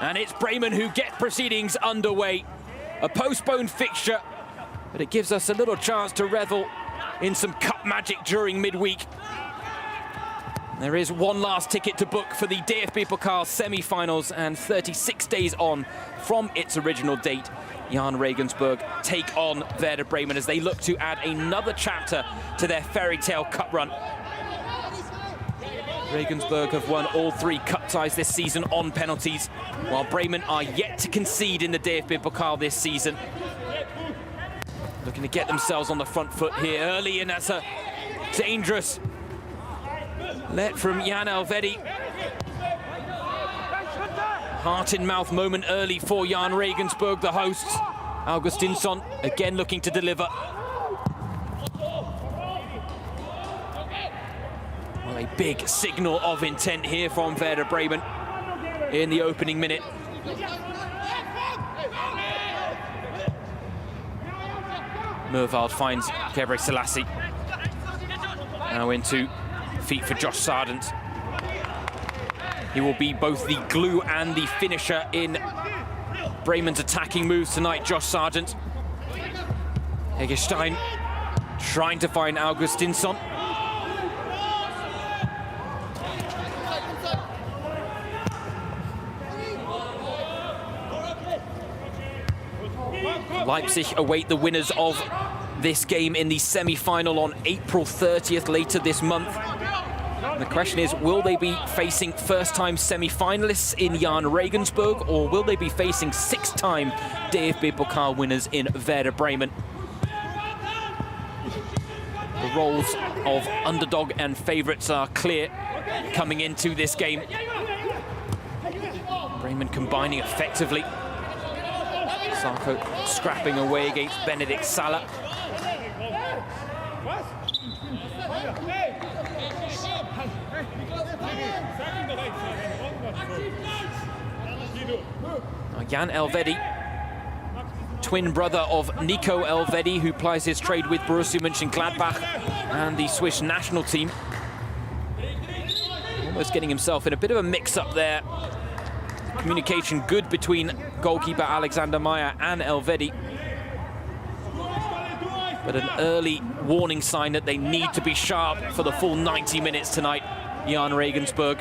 And it's Bremen who get proceedings underway. A postponed fixture, but it gives us a little chance to revel in some cup magic during midweek. There is one last ticket to book for the DFB-Pokal semi-finals, and 36 days on from its original date, Jahn Regensburg take on Werder Bremen as they look to add another chapter to their fairy tale cup run. Regensburg have won all 3 cup ties this season on penalties, while Bremen are yet to concede in the DFB-Pokal this season. Looking to get themselves on the front foot here early, and that's a dangerous let from Jan Elvedi. Heart-in-mouth moment early for Jahn Regensburg, the hosts. Augustinsson again looking to deliver. Well, a big signal of intent here from Werder Bremen in the opening minute. Mervald finds Gebre Selassie. Now into feet for Josh Sargent. He will be both the glue and the finisher in Bremen's attacking moves tonight, Josh Sargent. Eggestein trying to find Augustinsson. Leipzig await the winners of this game in the semi-final on April 30th, later this month. And the question is, will they be facing first-time semi-finalists in Jahn Regensburg, or will they be facing 6-time DFB-Pokal winners in Werder Bremen? The roles of underdog and favourites are clear coming into this game. Bremen combining effectively. Sarko scrapping away against Benedikt Salah. Jan Elvedi, twin brother of Nico Elvedi, who plies his trade with Borussia Mönchengladbach and the Swiss national team. Almost getting himself in a bit of a mix-up there. Communication good between goalkeeper Alexander Meyer and Elvedi. But an early warning sign that they need to be sharp for the full 90 minutes tonight, Jahn Regensburg.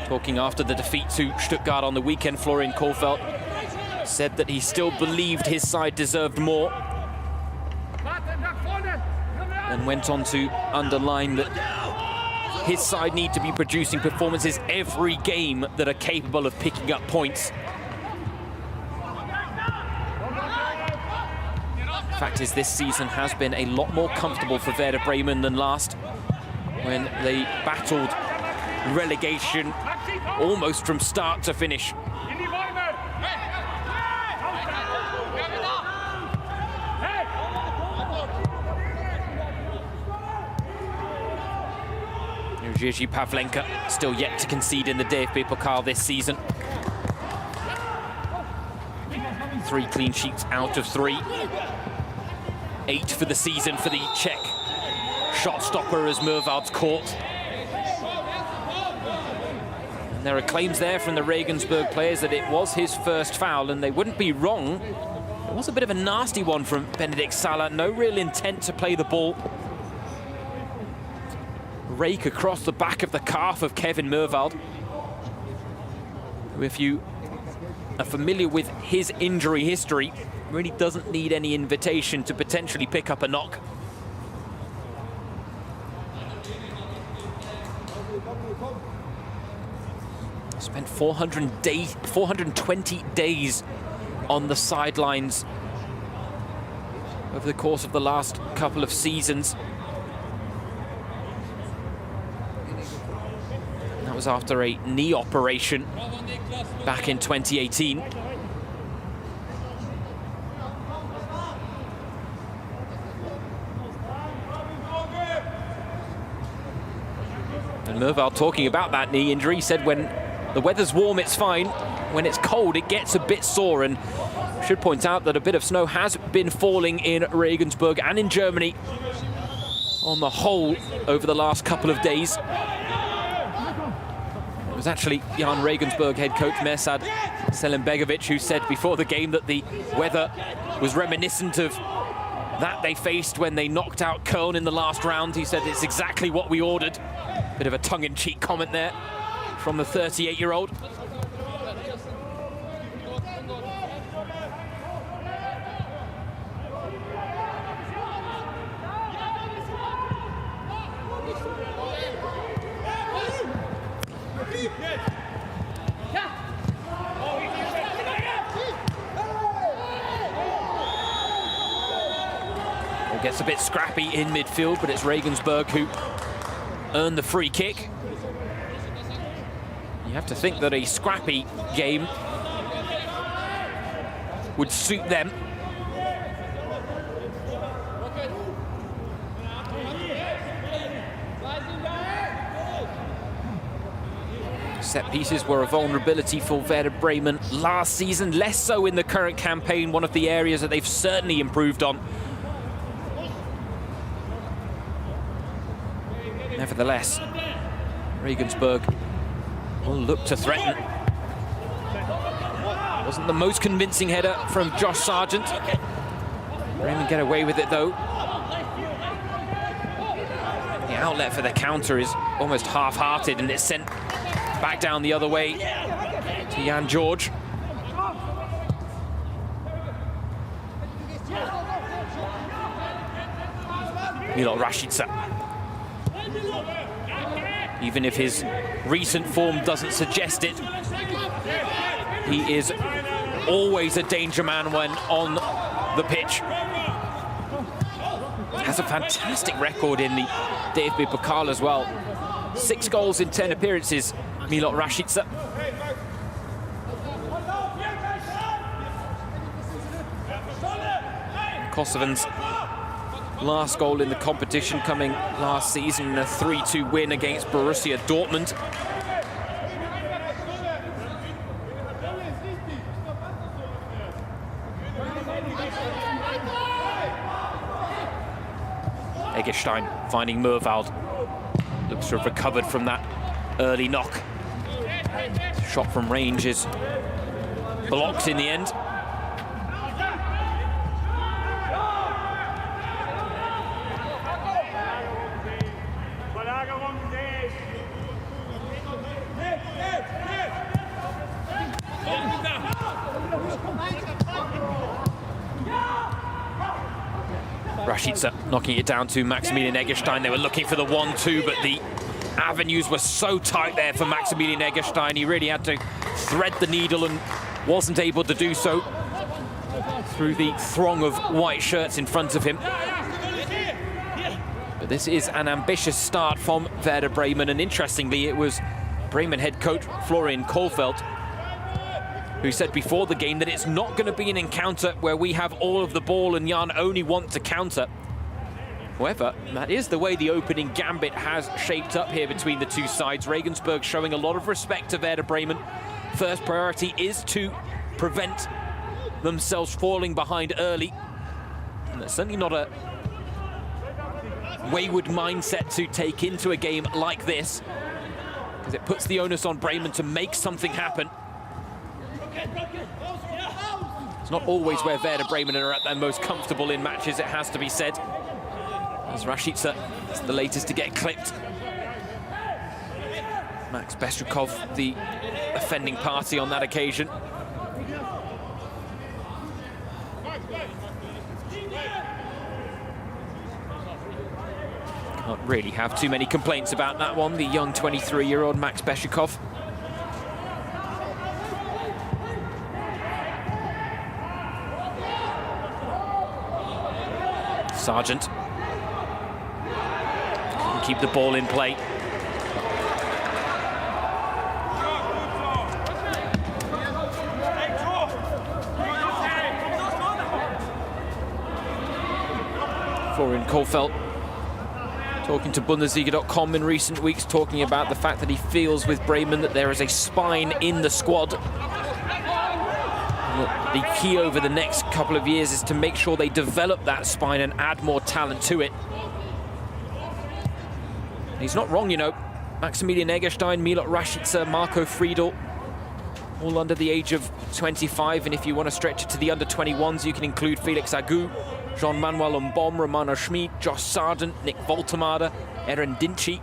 Talking after the defeat to Stuttgart on the weekend, Florian Kohfeldt said that he still believed his side deserved more, and went on to underline that his side need to be producing performances every game that are capable of picking up points. Fact is, this season has been a lot more comfortable for Werder Bremen than last, when they battled relegation almost from start to finish. Jerzy Pavlenka still yet to concede in the DFB-Pokal this season. 3 clean sheets out of 3. 8 for the season for the Czech shot stopper as Mervald's caught. And there are claims there from the Regensburg players that it was his first foul, and they wouldn't be wrong. It was a bit of a nasty one from Benedikt Salah. No real intent to play the ball. Rake across the back of the calf of Kevin Mervald, who, if you are familiar with his injury history, really doesn't need any invitation to potentially pick up a knock. Spent 420 days on the sidelines over the course of the last couple of seasons. That was after a knee operation back in 2018. And Mervald, talking about that knee injury, said when the weather's warm, it's fine. When it's cold, it gets a bit sore. And I should point out that a bit of snow has been falling in Regensburg and in Germany on the whole over the last couple of days. It was actually Jahn Regensburg head coach Mirsad Selimbegovic who said before the game that the weather was reminiscent of that they faced when they knocked out Köln in the last round. He said it's exactly what we ordered. Bit of a tongue-in-cheek comment there from the 38-year-old. Gets a bit scrappy in midfield, but it's Regensburg who earned the free kick. You have to think that a scrappy game would suit them. Set pieces were a vulnerability for Werder Bremen last season, less so in the current campaign, one of the areas that they've certainly improved on. Nevertheless, Regensburg will look to threaten. Wasn't the most convincing header from Josh Sargent. Bremen get away with it though. The outlet for the counter is almost half-hearted and it's sent back down the other way to Jan George. Milot Rashica. Even if his recent form doesn't suggest it, he is always a danger man when on the pitch. Has a fantastic record in the DFB-Pokal as well. 6 goals in 10 appearances, Milot Rashica. Kosovans' last goal in the competition coming last season in a 3-2 win against Borussia Dortmund. Eggestein finding Murwald. Looks to have recovered from that early knock. Shot from range is blocked in the end. Rashica knocking it down to Maximilian Eggestein. They were looking for the 1-2, but the avenues were so tight there for Maximilian Eggestein. He really had to thread the needle and wasn't able to do so through the throng of white shirts in front of him. But this is an ambitious start from Werder Bremen, and interestingly, it was Bremen head coach Florian Kohlfeldt who said before the game that it's not going to be an encounter where we have all of the ball and Jan only want to counter. However, that is the way the opening gambit has shaped up here between the two sides. Regensburg showing a lot of respect to Werder Bremen. First priority is to prevent themselves falling behind early. And that's certainly not a wayward mindset to take into a game like this, because it puts the onus on Bremen to make something happen. It's not always where Werder Bremen are at their most comfortable in matches, it has to be said. As Rashica is the latest to get clipped. Max Bestrikov, the offending party on that occasion. Can't really have too many complaints about that one, the young 23-year-old Max Bestrikov. Sargent. Keep the ball in play. Florian Kohlfeldt talking to Bundesliga.com in recent weeks, talking about the fact that he feels with Bremen that there is a spine in the squad. The key over the next couple of years is to make sure they develop that spine and add more talent to it. He's not wrong, you know. Maximilian Eggestein, Milot Rashica, Marco Friedl, all under the age of 25. And if you want to stretch it to the under-21s, you can include Felix Agu, Jean-Manuel Mbom, Romano Schmid, Josh Sargent, Nick Voltemade, Erin Dinci.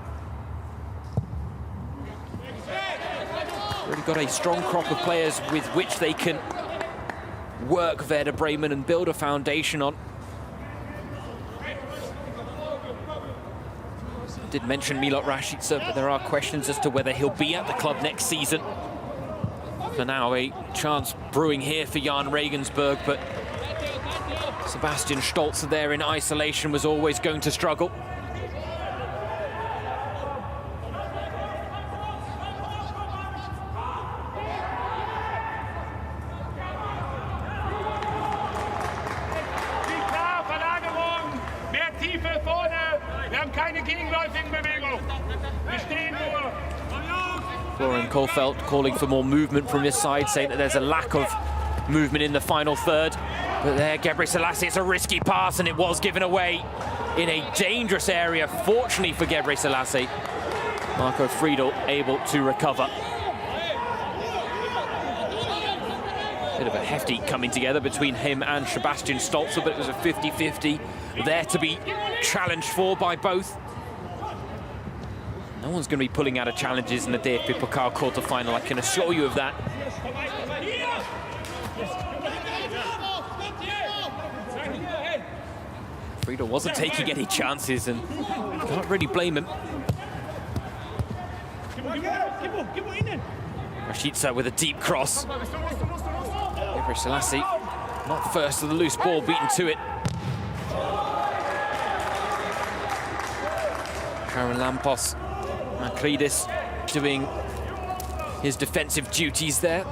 Really got a strong crop of players with which they can work Werder Bremen and build a foundation on. I did mention Milot Rashica, but there are questions as to whether he'll be at the club next season. For now, a chance brewing here for Jahn Regensburg, but Sebastian Stolzer there in isolation was always going to struggle. Florian Kohlfeldt calling for more movement from his side, saying that there's a lack of movement in the final third. But there, Gebre Selassie, it's a risky pass, and it was given away in a dangerous area. Fortunately for Gebre Selassie, Marco Friedl able to recover. Bit of a hefty coming together between him and Sebastian Stolzer, but it was a 50-50 there to be challenged for by both. No one's going to be pulling out of challenges in the DFB-Pokal quarter-final, I can assure you of that. Friedl wasn't taking any chances, and you can't really blame him. Rashica with a deep cross. Gebre Selassie, not first to the loose ball, beaten to it. Karen Lampos, Makridis doing his defensive duties there.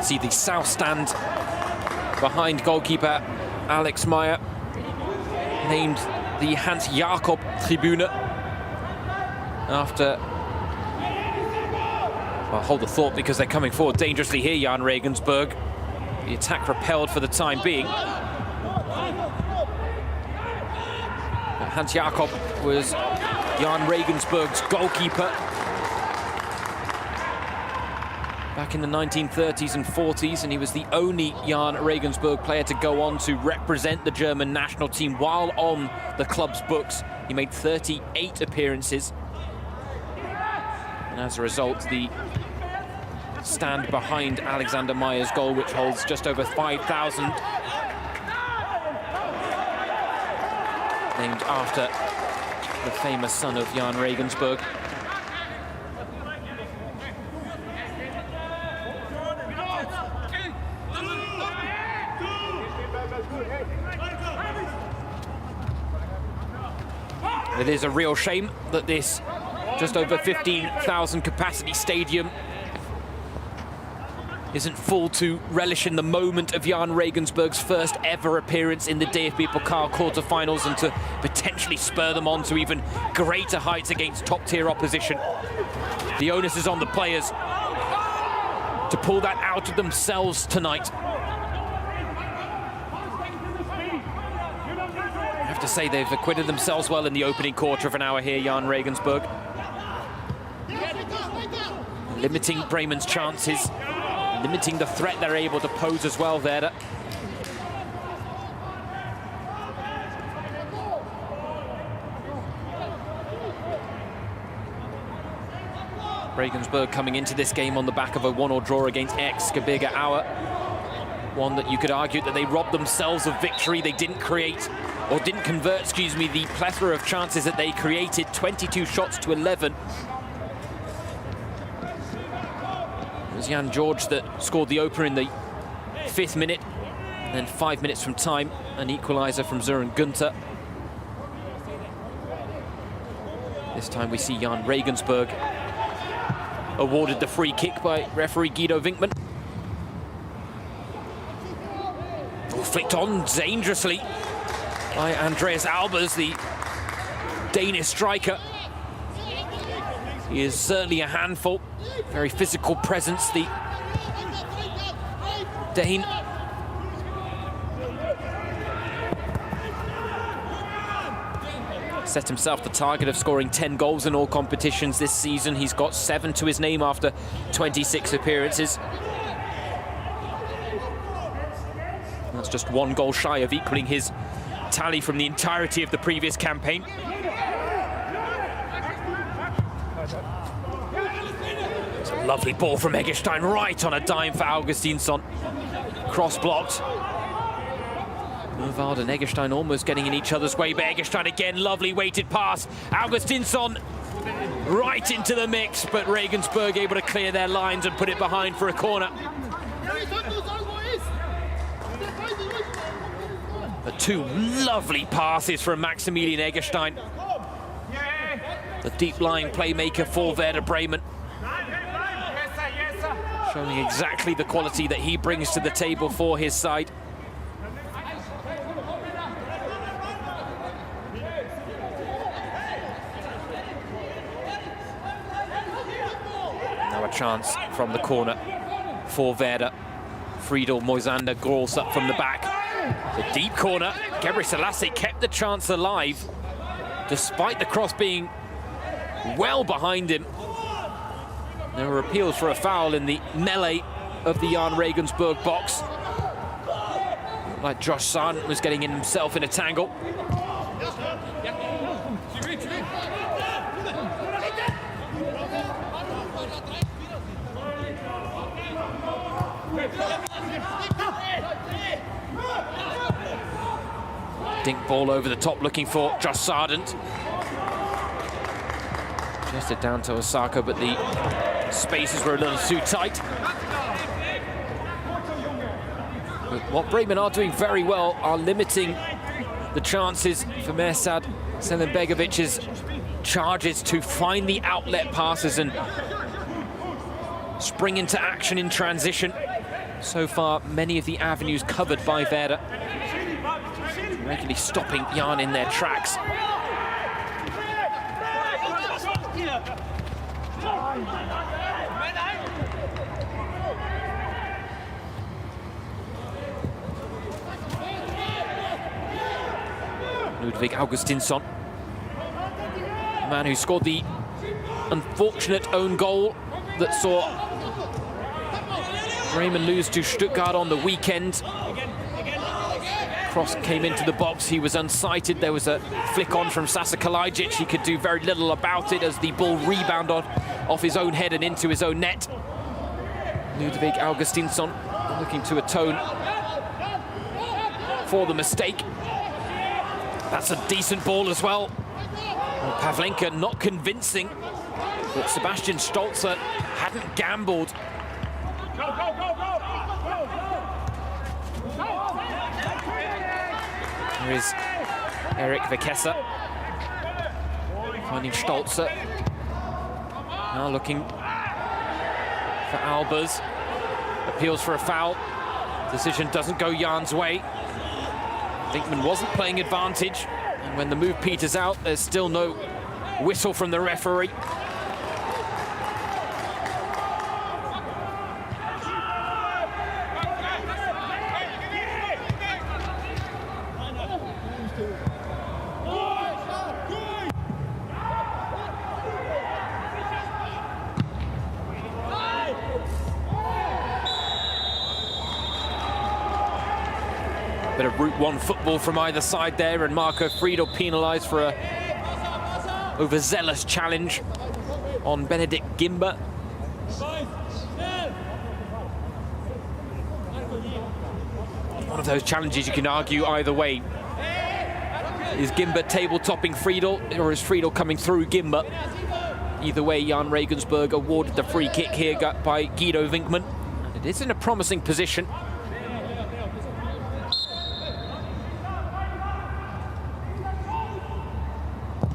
See the south stand behind goalkeeper Alex Meyer, named the Hans Jakob Tribune after, well, hold the thought, because they're coming forward dangerously here, Jahn Regensburg. The attack repelled for the time being. Hans Jakob was Jahn Regensburg's goalkeeper back in the 1930s and 40s, and he was the only Jahn Regensburg player to go on to represent the German national team while on the club's books. He made 38 appearances, and as a result, the stand behind Alexander Meyer's goal, which holds just over 5,000, named after the famous son of Jahn Regensburg. It is a real shame that this just over 15,000 capacity stadium isn't full to relish in the moment of Jahn Regensburg's first ever appearance in the DFB-Pokal quarter-finals, and to potentially spur them on to even greater heights against top-tier opposition. The onus is on the players to pull that out of themselves tonight. I have to say, they've acquitted themselves well in the opening quarter of an hour here, Jahn Regensburg. Limiting Bremen's chances, limiting the threat they're able to pose as well, Werder. Regensburg coming into this game on the back of a 1-1 draw against ex-Gebirge Aue. One that you could argue that they robbed themselves of victory. They didn't create, or didn't convert, excuse me, the plethora of chances that they created, 22 shots to 11. It was Jan George that scored the opener in the 5th minute, and then 5 minutes from time, an equaliser from Sören Günther. This time we see Jahn Regensburg awarded the free kick by referee Guido Winkman. Flicked on dangerously by Andreas Albers, the Danish striker. He is certainly a handful. Very physical presence, the Dane. Set himself the target of scoring 10 goals in all competitions this season. He's got 7 to his name after 26 appearances. That's just 1 goal shy of equaling his tally from the entirety of the previous campaign. It's a lovely ball from Eggestein, right on a dime for Augustinsson. Cross blocked. Mervard and Eggestein almost getting in each other's way, but Eggestein again, lovely weighted pass. Augustinsson right into the mix, but Regensburg able to clear their lines and put it behind for a corner. The 2 lovely passes from Maximilian Eggestein, the deep-lying playmaker for Werder Bremen, showing exactly the quality that he brings to the table for his side. Now a chance from the corner for Werder. Friedel Moisander Gross up from the back. The deep corner. Gebre Selassie kept the chance alive, despite the cross being well behind him. There were appeals for a foul in the melee of the Jahn Regensburg box. Like Josh Sargent was getting himself in a tangle. Dink ball over the top, looking for Josh Sargent. Just it down to Osaka, but the spaces were a little too tight. But what Bremen are doing very well are limiting the chances for Mirsad Selimbegovic's charges to find the outlet passes and spring into action in transition. So far, many of the avenues covered by Werder, regularly stopping Jahn in their tracks. Ludwig Augustinsson, the man who scored the unfortunate own goal that saw Bremen lose to Stuttgart on the weekend. Cross came into the box, he was unsighted. There was a flick on from Sasa Kalajic. He could do very little about it as the ball rebounded off his own head and into his own net. Ludwig Augustinsson looking to atone for the mistake. That's a decent ball as well. Pavlenka not convincing, but Sebastian Stolzer hadn't gambled. There is Erik Vekesa finding Stolzer. Now looking for Albers. Appeals for a foul. Decision doesn't go Jahn's way. Dinkman wasn't playing advantage. And when the move peters out, there's still no whistle from the referee. Bit of Route 1 football from either side there, and Marco Friedel penalised for a overzealous challenge on Benedikt Gimber. One of those challenges you can argue either way. Is Gimber table-topping Friedel, or is Friedel coming through Gimber? Either way, Jahn Regensburg awarded the free kick here by Guido Winkman. And it is in a promising position.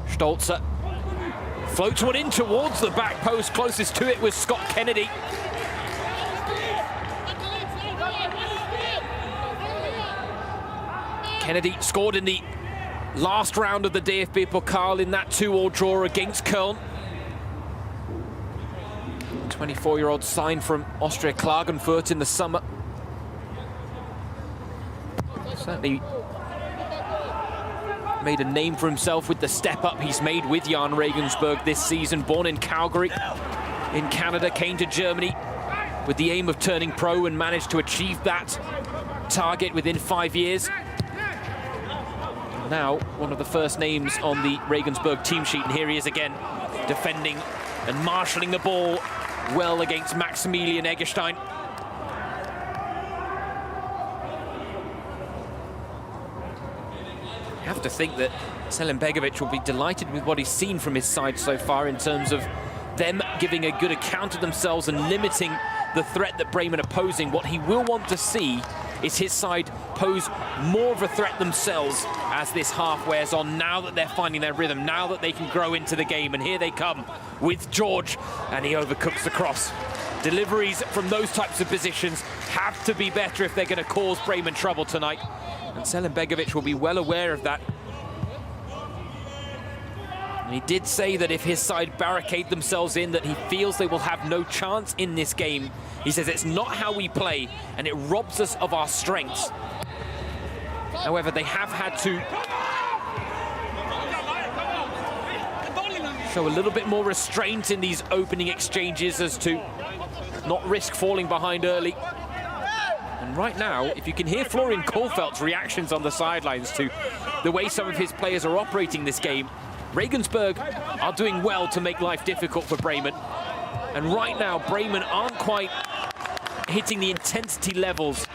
Stolzer Floats one in towards the back post. Closest to it was Scott Kennedy. Kennedy scored in the last round of the DFB-Pokal in that 2-2 draw against Köln. 24-year-old signed from Austria Klagenfurt in the summer. Certainly made a name for himself with the step up he's made with Jahn Regensburg this season. Born in Calgary in Canada, came to Germany with the aim of turning pro and managed to achieve that target within 5 years. Now one of the first names on the Regensburg team sheet, and here he is again, defending and marshalling the ball well against Maximilian Eggestein. You have to think that Selim Begovic will be delighted with what he's seen from his side so far in terms of them giving a good account of themselves and limiting the threat that Bremen are posing. What he will want to see is his side pose more of a threat themselves as this half wears on, now that they're finding their rhythm, now that they can grow into the game. And here they come with George, and he overcooks the cross. Deliveries from those types of positions have to be better if they're going to cause Bremen trouble tonight. And Selim Begovic will be well aware of that. And he did say that if his side barricade themselves in, that he feels they will have no chance in this game. He says it's not how we play, and it robs us of our strengths. However, they have had to show a little bit more restraint in these opening exchanges as to not risk falling behind early. And right now, if you can hear Florian Kohlfeldt's reactions on the sidelines to the way some of his players are operating this game, Regensburg are doing well to make life difficult for Bremen. And right now, Bremen aren't quite hitting the intensity levels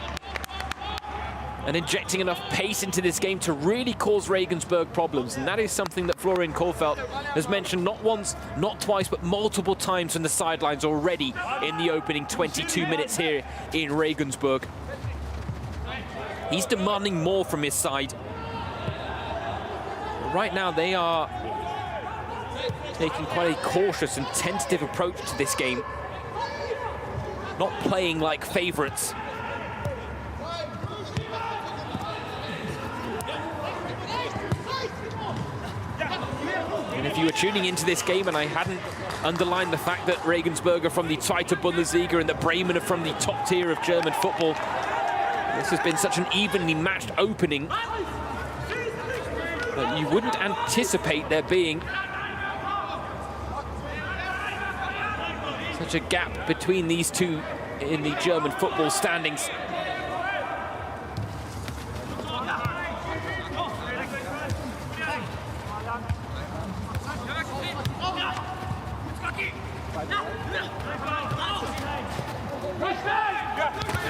and injecting enough pace into this game to really cause Regensburg problems. And that is something that Florian Kohlfeldt has mentioned not once, not twice, but multiple times from the sidelines already in the opening 22 minutes here in Regensburg. He's demanding more from his side. Right now, they are taking quite a cautious and tentative approach to this game, not playing like favourites. And if you were tuning into this game and I hadn't underlined the fact that Regensburg are from the Zweite Bundesliga and that Bremen are from the top tier of German football, this has been such an evenly matched opening that you wouldn't anticipate there being such a gap between these two in the German football standings.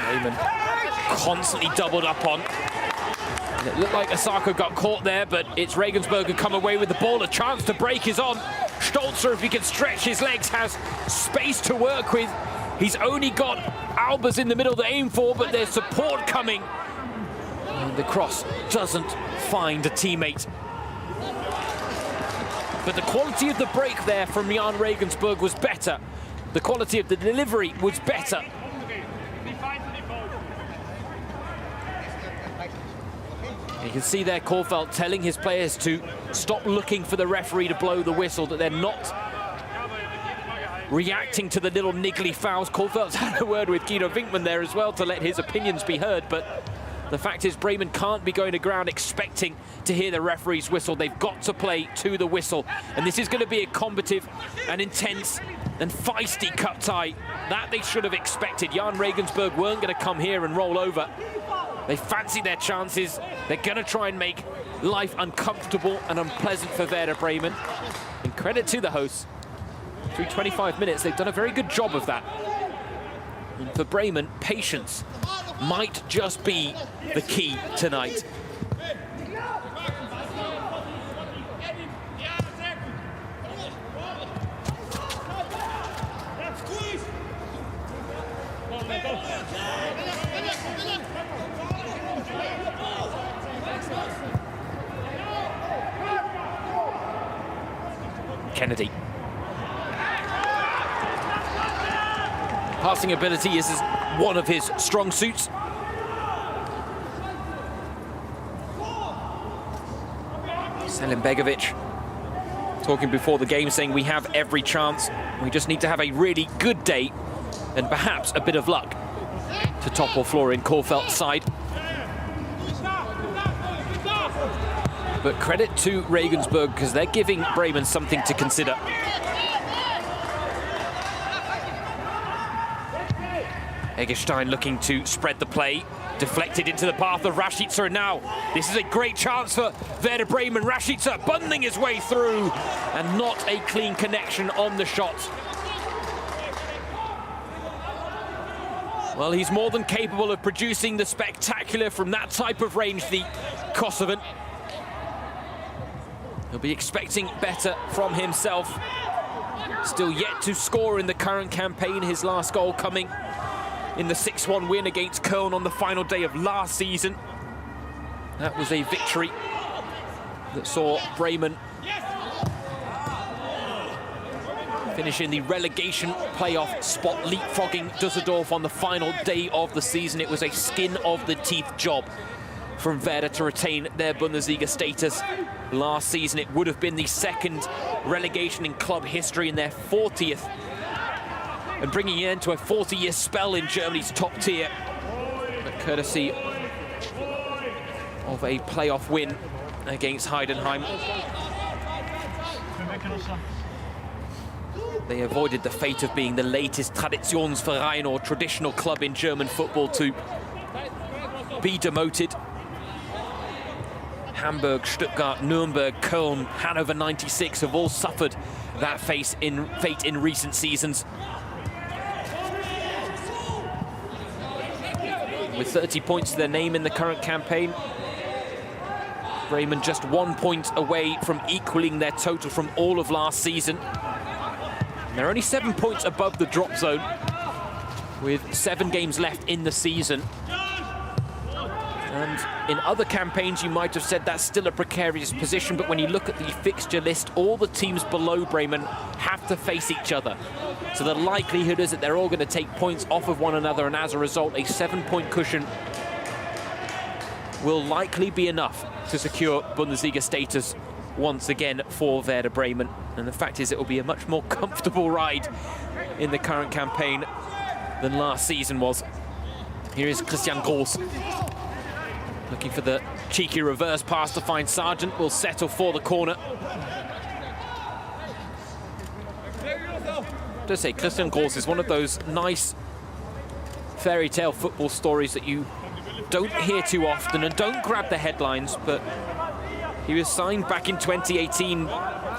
Bremen constantly doubled up on. And it looked like Osako got caught there, but it's Regensburg who come away with the ball. A chance to break is on. Stolzer, if he can stretch his legs, has space to work with. He's only got Albers in the middle to aim for, but there's support coming. And the cross doesn't find a teammate. But the quality of the break there from Jahn Regensburg was better. The quality of the delivery was better. You can see there Kohlfeldt telling his players to stop looking for the referee to blow the whistle, that they're not reacting to the little niggly fouls. Kohlfeldt's had a word with Guido Winkmann there as well to let his opinions be heard, but the fact is Bremen can't be going to ground expecting to hear the referee's whistle. They've got to play to the whistle, and this is going to be a combative and intense and feisty cup tie. That they should have expected. Jahn Regensburg weren't going to come here and roll over. They fancy their chances. They're going to try and make life uncomfortable and unpleasant for Werder Bremen. And credit to the hosts. Through 25 minutes, they've done a very good job of that. And for Bremen, patience might just be the key tonight. Kennedy Passing ability is one of his strong suits. Selim Begovic talking before the game, saying we have every chance. We just need to have a really good day and perhaps a bit of luck to topple Florian Kohfeldt's side. But credit to Regensburg, because they're giving Bremen something to consider. Eggestein looking to spread the play, deflected into the path of Rashica, and now this is a great chance for Werder Bremen. Rashica bundling his way through, and not a clean connection on the shot. Well, he's more than capable of producing the spectacular from that type of range, the Kosovan. He'll be expecting better from himself. Still yet to score in the current campaign, his last goal coming in the 6-1 win against Köln on the final day of last season. That was a victory that saw Bremen finish in the relegation playoff spot, leapfrogging Düsseldorf on the final day of the season. It was a skin-of-the-teeth job from Werder to retain their Bundesliga status. Last season, it would have been the second relegation in club history, in their 40th, and bringing it into a 40-year spell in Germany's top tier, but courtesy of a playoff win against Heidenheim. They avoided the fate of being the latest Traditionsverein, or traditional club in German football, to be demoted. Hamburg, Stuttgart, Nuremberg, Köln, Hannover 96 have all suffered that fate in recent seasons. With 30 points to their name in the current campaign, Bremen just 1 point away from equaling their total from all of last season. And they're only 7 points above the drop zone, with 7 games left in the season. And in other campaigns, you might have said that's still a precarious position, but when you look at the fixture list, all the teams below Bremen have to face each other. So the likelihood is that they're all going to take points off of one another, and as a result, a 7-point cushion will likely be enough to secure Bundesliga status once again for Werder Bremen. And the fact is, it will be a much more comfortable ride in the current campaign than last season was. Here is Christian Groß, looking for the cheeky reverse pass to find Sargent. Will settle for the corner. To say, Christian Groß is one of those nice fairy tale football stories that you don't hear too often and don't grab the headlines, but he was signed back in 2018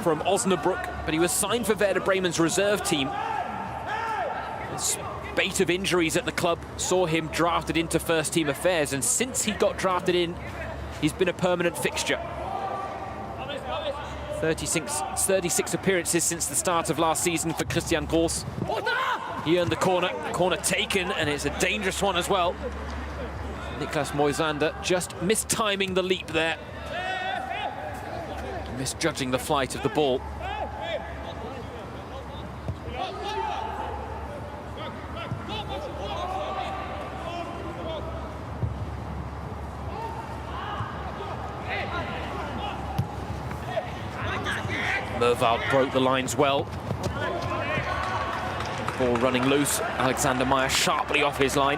from Osnabrück, but he was signed for Werder Bremen's reserve team. The spate of injuries at the club saw him drafted into first team affairs, and since he got drafted in, he's been a permanent fixture. 36 appearances since the start of last season for Christian Groß. He earned the corner taken, and it's a dangerous one as well. Niklas Moisander just mistiming the leap there, misjudging the flight of the ball. Mervald broke the lines well. Ball running loose. Alexander Meyer sharply off his line.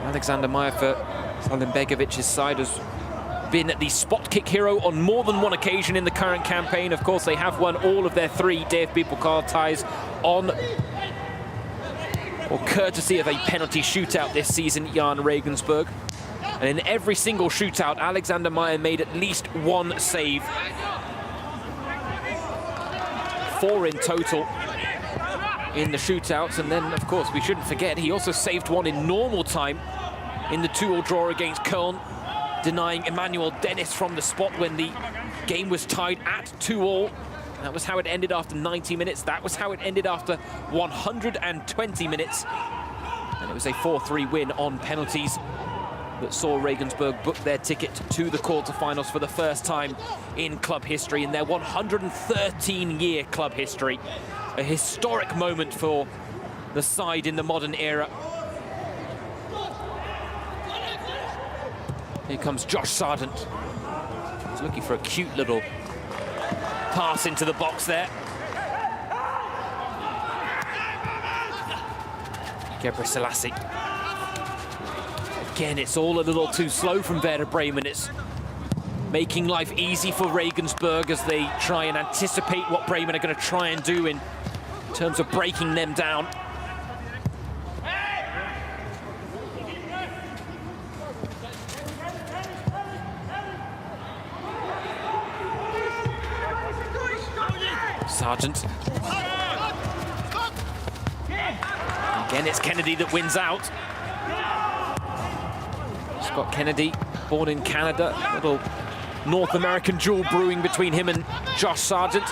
Alexander Meyer for Selim Begovic's side has been the spot kick hero on more than one occasion in the current campaign. Of course, they have won all of their 3 DFB-Pokal ties on, or courtesy of, a penalty shootout this season, Jahn Regensburg. And in every single shootout, Alexander Meyer made at least 1 save. 4 in total in the shootouts. And then, of course, we shouldn't forget, he also saved 1 in normal time in the 2-2 draw against Köln, denying Emmanuel Dennis from the spot when the game was tied at 2-2. That was how it ended after 90 minutes. That was how it ended after 120 minutes. And it was a 4-3 win on penalties. that saw Regensburg book their ticket to the quarterfinals for the first time in club history, in their 113-year club history. A historic moment for the side in the modern era. Here comes Josh Sargent. He's looking for a cute little pass into the box there. Gebre Selassie. Again, it's all a little too slow from Werder Bremen. It's making life easy for Regensburg as they try and anticipate what Bremen are going to try and do in terms of breaking them down. Sargent. Again, it's Kennedy that wins out. Scott Kennedy, born in Canada. Little North American duel brewing between him and Josh Sargent.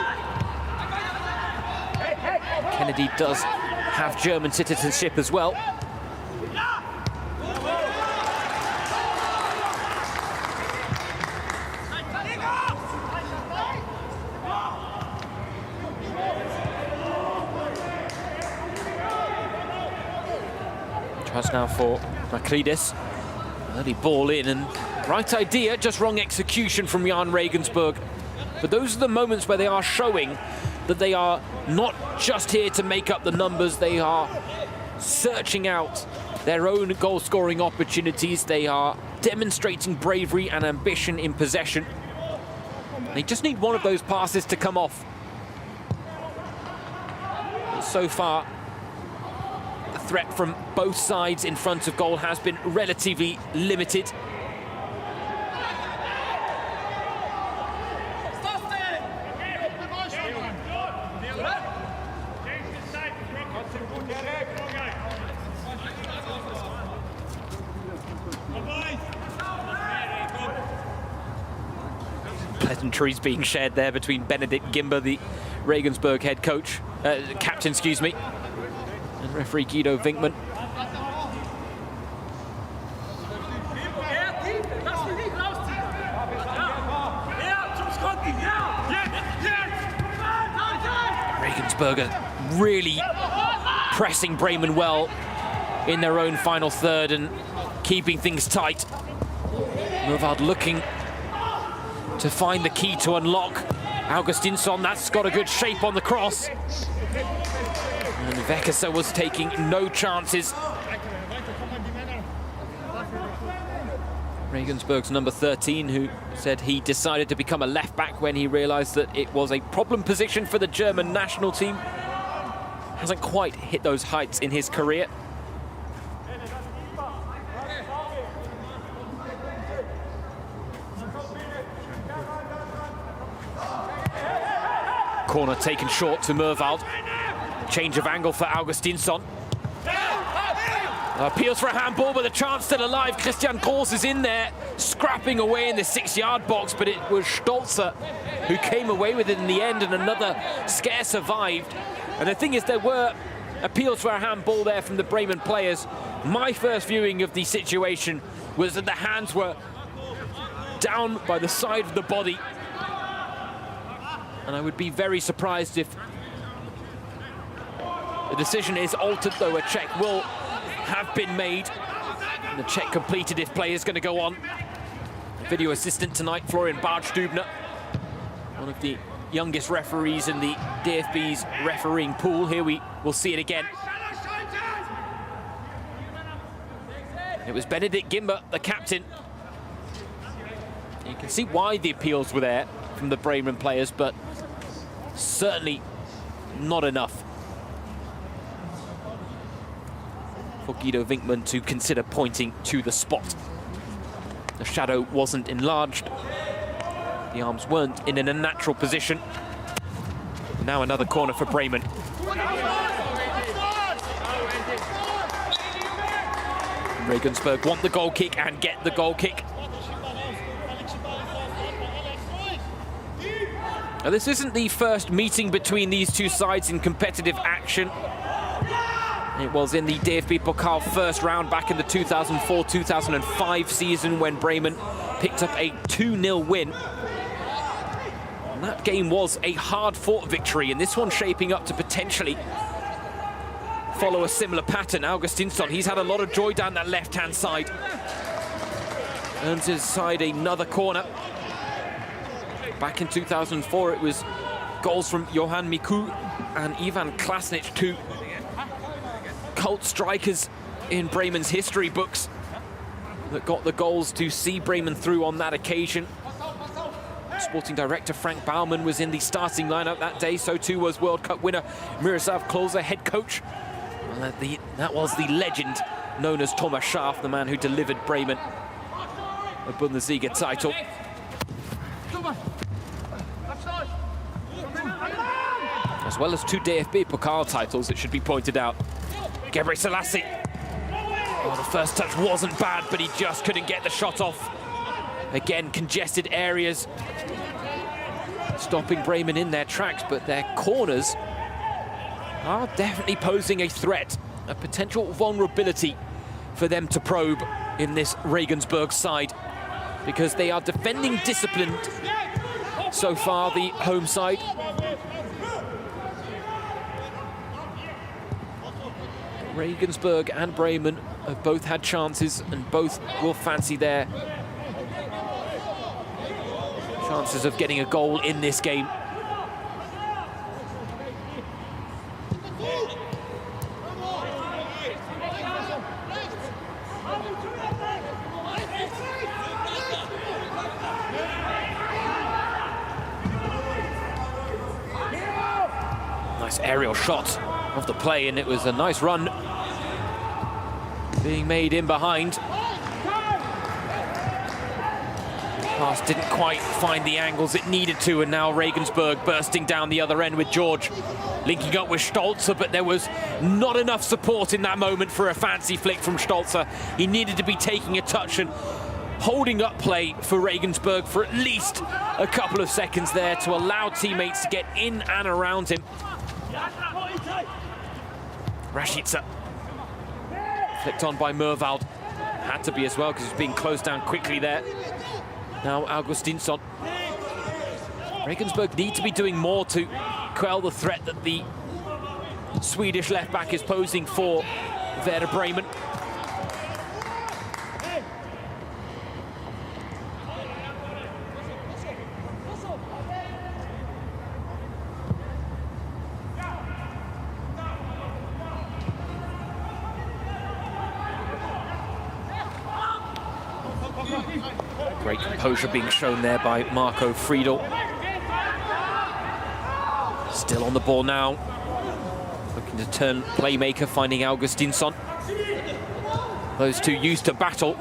Kennedy does have German citizenship as well. Tries now for Makridis. Early ball in, and right idea, just wrong execution from Jahn Regensburg. But those are the moments where they are showing that they are not just here to make up the numbers. They are searching out their own goal-scoring opportunities. They are demonstrating bravery and ambition in possession. They just need one of those passes to come off. But so far, the threat from both sides in front of goal has been relatively limited. Pleasantries being shared there between Benedikt Gimber, the Regensburg head coach, captain, excuse me, and referee Guido Winkmann. Regensburg are really pressing Bremen well in their own final third and keeping things tight. Mervald looking to find the key to unlock Augustinsson. That's got a good shape on the cross. And Vekasa was taking no chances. Regensburg's number 13, who said he decided to become a left-back when he realized that it was a problem position for the German national team. Hasn't quite hit those heights in his career. Corner taken short to Mervald. Change of angle for Augustinsson. Appeals for a handball, but the chance still alive. Christian Groß is in there, scrapping away in the 6-yard box, but it was Stolzer who came away with it in the end, and another scare survived. And the thing is, there were appeals for a handball there from the Bremen players. My first viewing of the situation was that the hands were down by the side of the body. And I would be very surprised if the decision is altered, though a check will have been made. And the check completed if play is going to go on. Video assistant tonight, Florian Bartstubner, one of the youngest referees in the DFB's refereeing pool. Here we will see it again. It was Benedikt Gimber, the captain. You can see why the appeals were there from the Bremen players, but certainly not enough for Guido Winkmann to consider pointing to the spot. The shadow wasn't enlarged. The arms weren't in an unnatural position. Now another corner for Bremen. Regensburg want the goal kick and get the goal kick. Now, this isn't the first meeting between these two sides in competitive action. It was in the DFB-Pokal first round back in the 2004-2005 season when Bremen picked up a 2-0 win. And that game was a hard-fought victory, and this one shaping up to potentially follow a similar pattern. Augustinsson, he's had a lot of joy down that left-hand side. Earns his side another corner. Back in 2004, it was goals from Johan Miku and Ivan Klasnic, two cult strikers in Bremen's history books, that got the goals to see Bremen through on that occasion. Sporting director Frank Baumann was in the starting lineup that day. So too was World Cup winner Miroslav Klose, head coach. And that was the legend known as Thomas Schaaf, the man who delivered Bremen a Bundesliga title. As well as two DFB-Pokal titles, it should be pointed out. Gebre Selassie. Oh, the first touch wasn't bad, but he just couldn't get the shot off. Again, congested areas, stopping Bremen in their tracks, but their corners are definitely posing a threat, a potential vulnerability for them to probe in this Regensburg side, because they are defending disciplined so far, the home side. Regensburg and Bremen have both had chances, and both will fancy their chances of getting a goal in this game. Nice aerial shot of the play, and it was a nice run being made in behind. Pass didn't quite find the angles it needed to, and now Regensburg bursting down the other end with George, linking up with Stolzer, but there was not enough support in that moment for a fancy flick from Stolzer. He needed to be taking a touch and holding up play for Regensburg for at least a couple of seconds there to allow teammates to get in and around him. Rashica, flicked on by Mervald. Had to be as well, because he's being closed down quickly there. Now Augustinsson. Regensburg need to be doing more to quell the threat that the Swedish left-back is posing for Werder Bremen. Great composure being shown there by Marco Friedel. Still on the ball now. Looking to turn playmaker, finding Augustinsson. Those two used to battle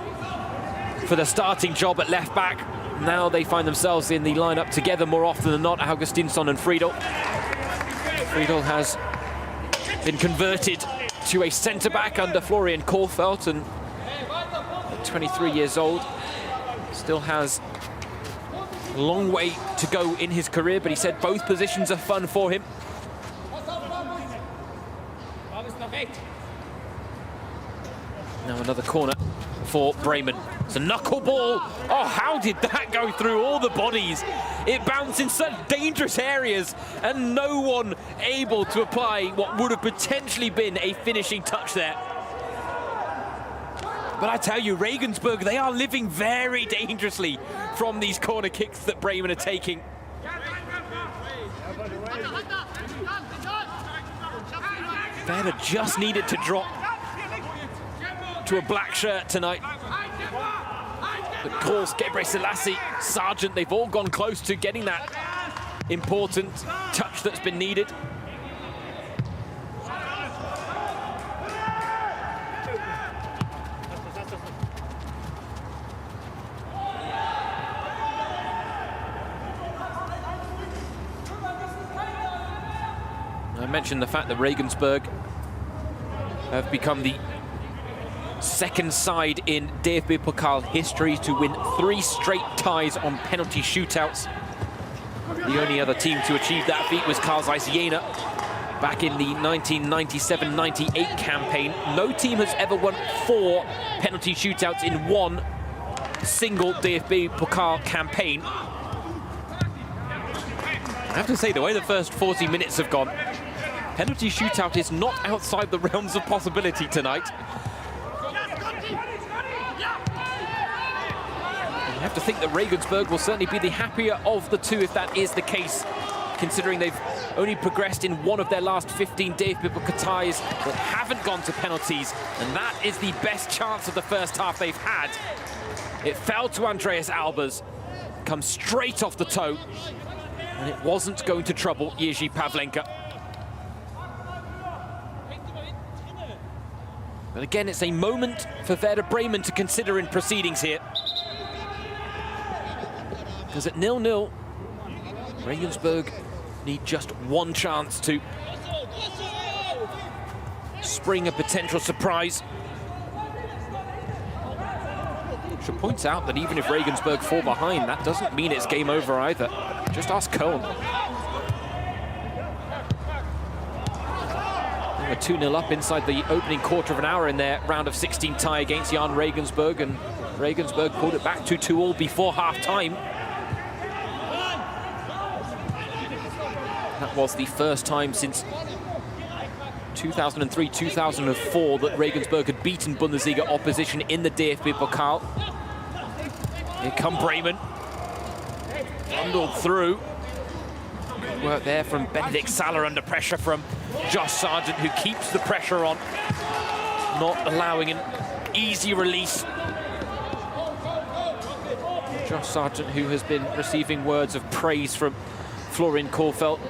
for the starting job at left back. Now they find themselves in the lineup together more often than not, Augustinsson and Friedel. Friedel has been converted to a centre-back under Florian Kohlfeldt, and at 23 years old, still has a long way to go in his career, but he said both positions are fun for him. Now another corner for Bremen. It's a knuckleball. Oh, how did that go through all the bodies? It bounced in such dangerous areas, and no one able to apply what would have potentially been a finishing touch there. But I tell you, Regensburg, they are living very dangerously from these corner kicks that Bremen are taking. Werder just needed to drop to a black shirt tonight. But Kroos, Gebre Selassie, Sargent, they've all gone close to getting that important touch that's been needed. I mentioned the fact that Regensburg have become the second side in DFB-Pokal history to win 3 straight ties on penalty shootouts. The only other team to achieve that feat was Karl Zeiss Jena Back in the 1997-98 campaign, no team has ever won 4 penalty shootouts in one single DFB-Pokal campaign. I have to say, the way the first 40 minutes have gone, penalty shootout is not outside the realms of possibility tonight. You have to think that Regensburg will certainly be the happier of the two if that is the case, considering they've only progressed in one of their last 15 DFB-Pokal ties that haven't gone to penalties, and that is the best chance of the first half they've had. It fell to Andreas Albers, comes straight off the toe, and it wasn't going to trouble Jiří Pavlenka. But again, it's a moment for Werder Bremen to consider in proceedings here. Because at 0-0, Regensburg need just one chance to spring a potential surprise. Should point out that even if Regensburg fall behind, that doesn't mean it's game over either. Just ask Köln. They were 2-0 up inside the opening quarter of an hour in their round of 16 tie against Jahn Regensburg, and Regensburg pulled it back to 2-2 before half-time. That was the first time since 2003-2004 that Regensburg had beaten Bundesliga opposition in the DFB-Pokal. Here come Bremen. Bundled through. Good work there from Benedikt Salah under pressure from Josh Sargent, who keeps the pressure on, not allowing an easy release. Josh Sargent, who has been receiving words of praise from Florian Kohfeldt,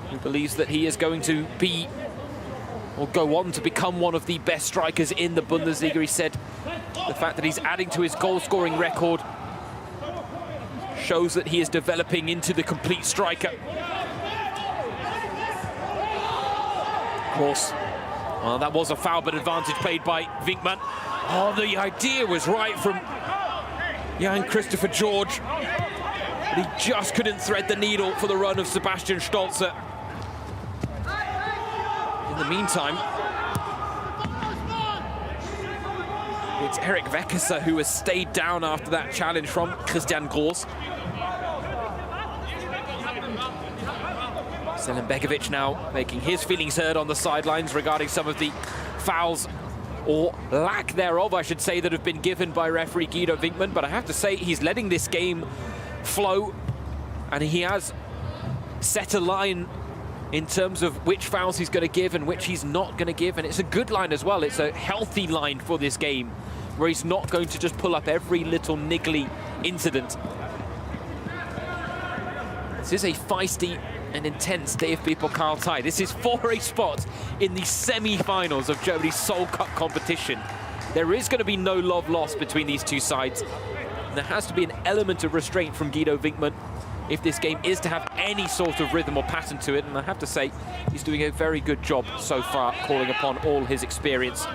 who believes that he is going to be, or go on to become, one of the best strikers in the Bundesliga. He said the fact that he's adding to his goal-scoring record shows that he is developing into the complete striker. Of course, well, that was a foul, but advantage played by Winkman. Oh, the idea was right from Jan Christopher George, but he just couldn't thread the needle for the run of Sebastian Stolze. In the meantime, it's Erik Weckesser who has stayed down after that challenge from Christian Groß. Selimbegovic now making his feelings heard on the sidelines regarding some of the fouls, or lack thereof, I should say, that have been given by referee Guido Winkman. But I have to say, he's letting this game flow, and he has set a line in terms of which fouls he's going to give and which he's not going to give. And it's a good line as well. It's a healthy line for this game, where he's not going to just pull up every little niggly incident. This is a feisty and intense DFB-Pokal tie. This is for a spot in the semi-finals of Germany's Soul Cup competition. There is going to be no love lost between these two sides. There has to be an element of restraint from Guido Winkman if this game is to have any sort of rhythm or pattern to it. And I have to say, he's doing a very good job so far, calling upon all his experience.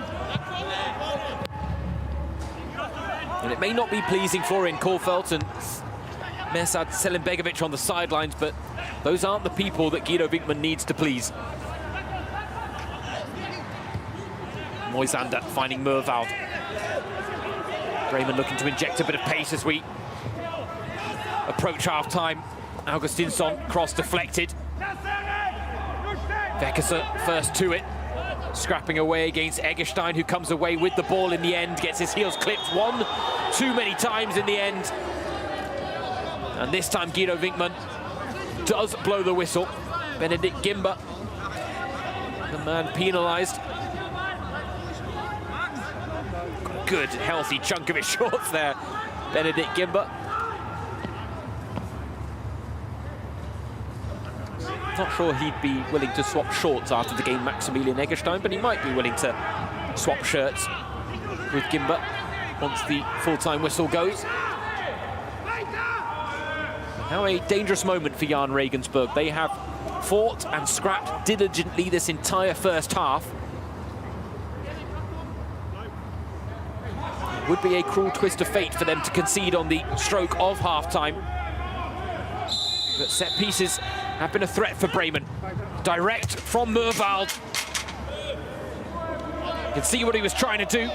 And it may not be pleasing Florian Kohfeldt and Mirsad Selimbegovic on the sidelines, but those aren't the people that Guido Winkman needs to please. Moisander finding Murwald. Bremen looking to inject a bit of pace as we approach half-time. Augustinsson cross deflected. Weckesser first to it, scrapping away against Eggestein, who comes away with the ball in the end, gets his heels clipped one too many times in the end. And this time Guido Winkman does blow the whistle. Benedikt Gimber, the man penalised. Good, healthy chunk of his shorts there, Benedikt Gimber. Not sure he'd be willing to swap shorts after the game, Maximilian Eggestein, but he might be willing to swap shirts with Gimber once the full-time whistle goes. Now a dangerous moment for Jahn Regensburg. They have fought and scrapped diligently this entire first half. It would be a cruel twist of fate for them to concede on the stroke of half-time. But set pieces have been a threat for Bremen. direct from Mervald. You can see what he was trying to do.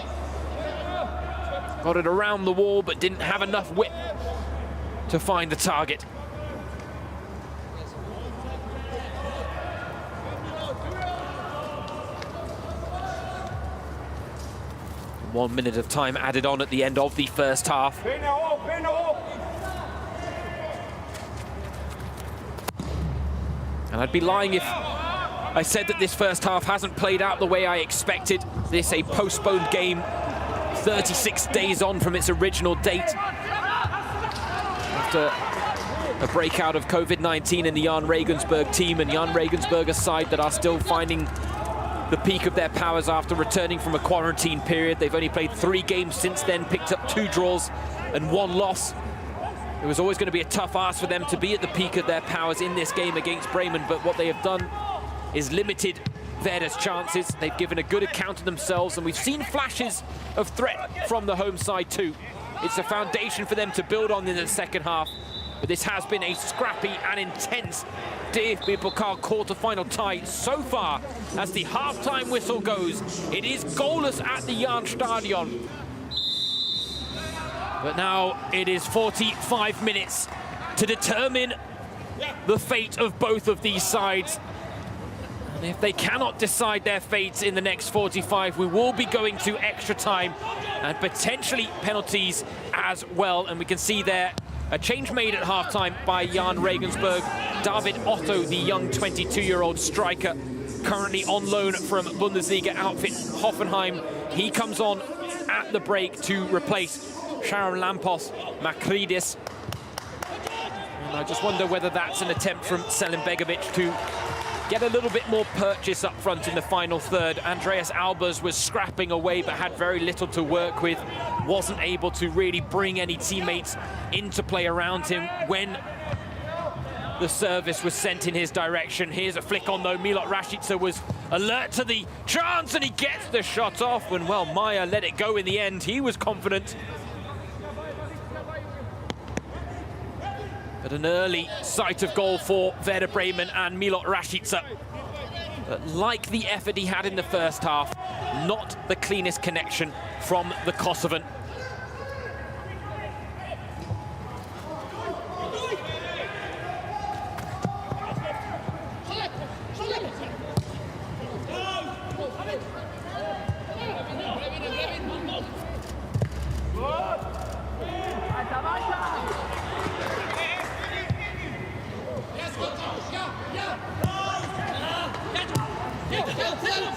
Got it around the wall, but didn't have enough whip to find the target. One minute of time added on at the end of the first half. And I'd be lying if I said that this first half hasn't played out the way I expected. This a postponed game, 36 days on from its original date. After a breakout of COVID-19 in the Jahn Regensburg team, and Jahn Regensburg, a side that are still finding the peak of their powers after returning from a quarantine period. They've only played 3 games since then, picked up 2 draws and 1 loss. It was always going to be a tough ask for them to be at the peak of their powers in this game against Bremen, but what they have done is limited Werder's chances. They've given a good account of themselves, and we've seen flashes of threat from the home side too. It's a foundation for them to build on in the second half, but this has been a scrappy and intense DFB-Pokal quarter-final tie so far. As the half-time whistle goes, it is goalless at the Jahn Stadion. But now it is 45 minutes to determine the fate of both of these sides. And if they cannot decide their fates in the next 45, we will be going to extra time and potentially penalties as well. And we can see there a change made at halftime by Jahn Regensburg. David Otto, the young 22-year-old striker, currently on loan from Bundesliga outfit Hoffenheim. He comes on at the break to replace Sharon Lampos Makridis. And I just wonder whether that's an attempt from Selim Begovic to get a little bit more purchase up front in the final third. Andreas Albers was scrapping away but had very little to work with. Wasn't able to really bring any teammates into play around him when the service was sent in his direction. Here's a flick on though. Milot Rashica was alert to the chance and he gets the shot off when, well, Meyer let it go in the end. He was confident. But an early sight of goal for Werder Bremen and Milot Rashica. But like the effort he had in the first half, not the cleanest connection from the Kosovan.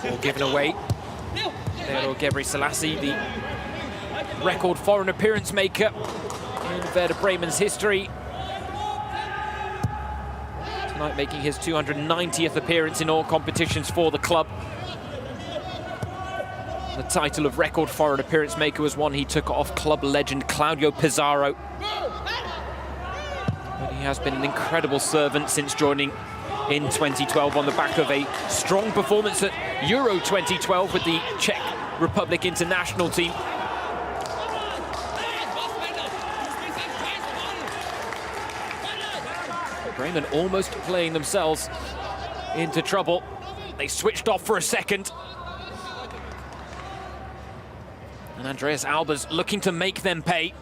Ball given away. Theodor Gebrselassie, the record foreign appearance maker in Werder Bremen's history. Tonight making his 290th appearance in all competitions for the club. The title of record foreign appearance maker was one he took off club legend Claudio Pizarro. But he has been an incredible servant since joining in 2012 on the back of a strong performance at Euro 2012 with the Czech Republic international team. Bremen almost playing themselves into trouble. They switched off for a second. And Andreas Albers looking to make them pay.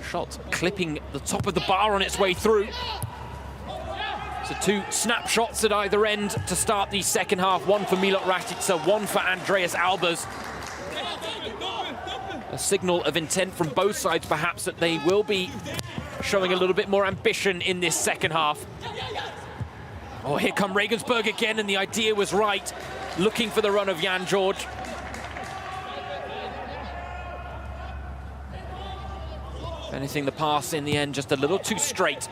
Shot clipping the top of the bar on its way through. So 2 snapshots at either end to start the second half. One for Milot Rashica, one for Andreas Albers. A signal of intent from both sides, perhaps, that they will be showing a little bit more ambition in this second half. Oh, here come Regensburg again, and the idea was right. Looking for the run of Jan George. If anything, the pass in the end just a little too straight.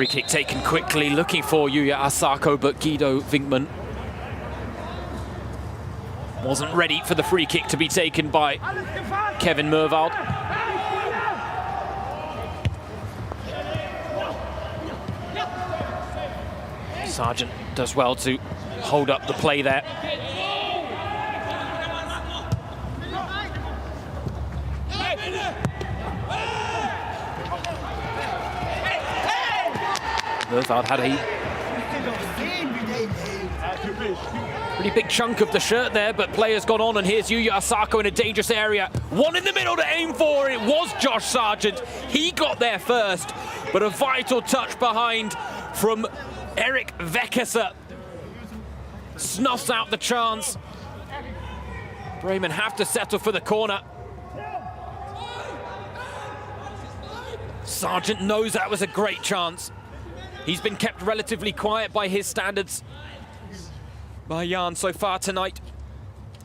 Free kick taken quickly, looking for Yuya Asako, but Guido Winkman wasn't ready for the free kick to be taken by Kevin Mervald. Sargent does well to hold up the play there. Mervald had a pretty big chunk of the shirt there, but players gone on, and here's Yuya Asako in a dangerous area. One in the middle to aim for, it was Josh Sargent. He got there first, but a vital touch behind from Eric Vekesa snuffs out the chance. Bremen have to settle for the corner. Sargent knows that was a great chance. He's been kept relatively quiet by his standards by Jahn so far tonight.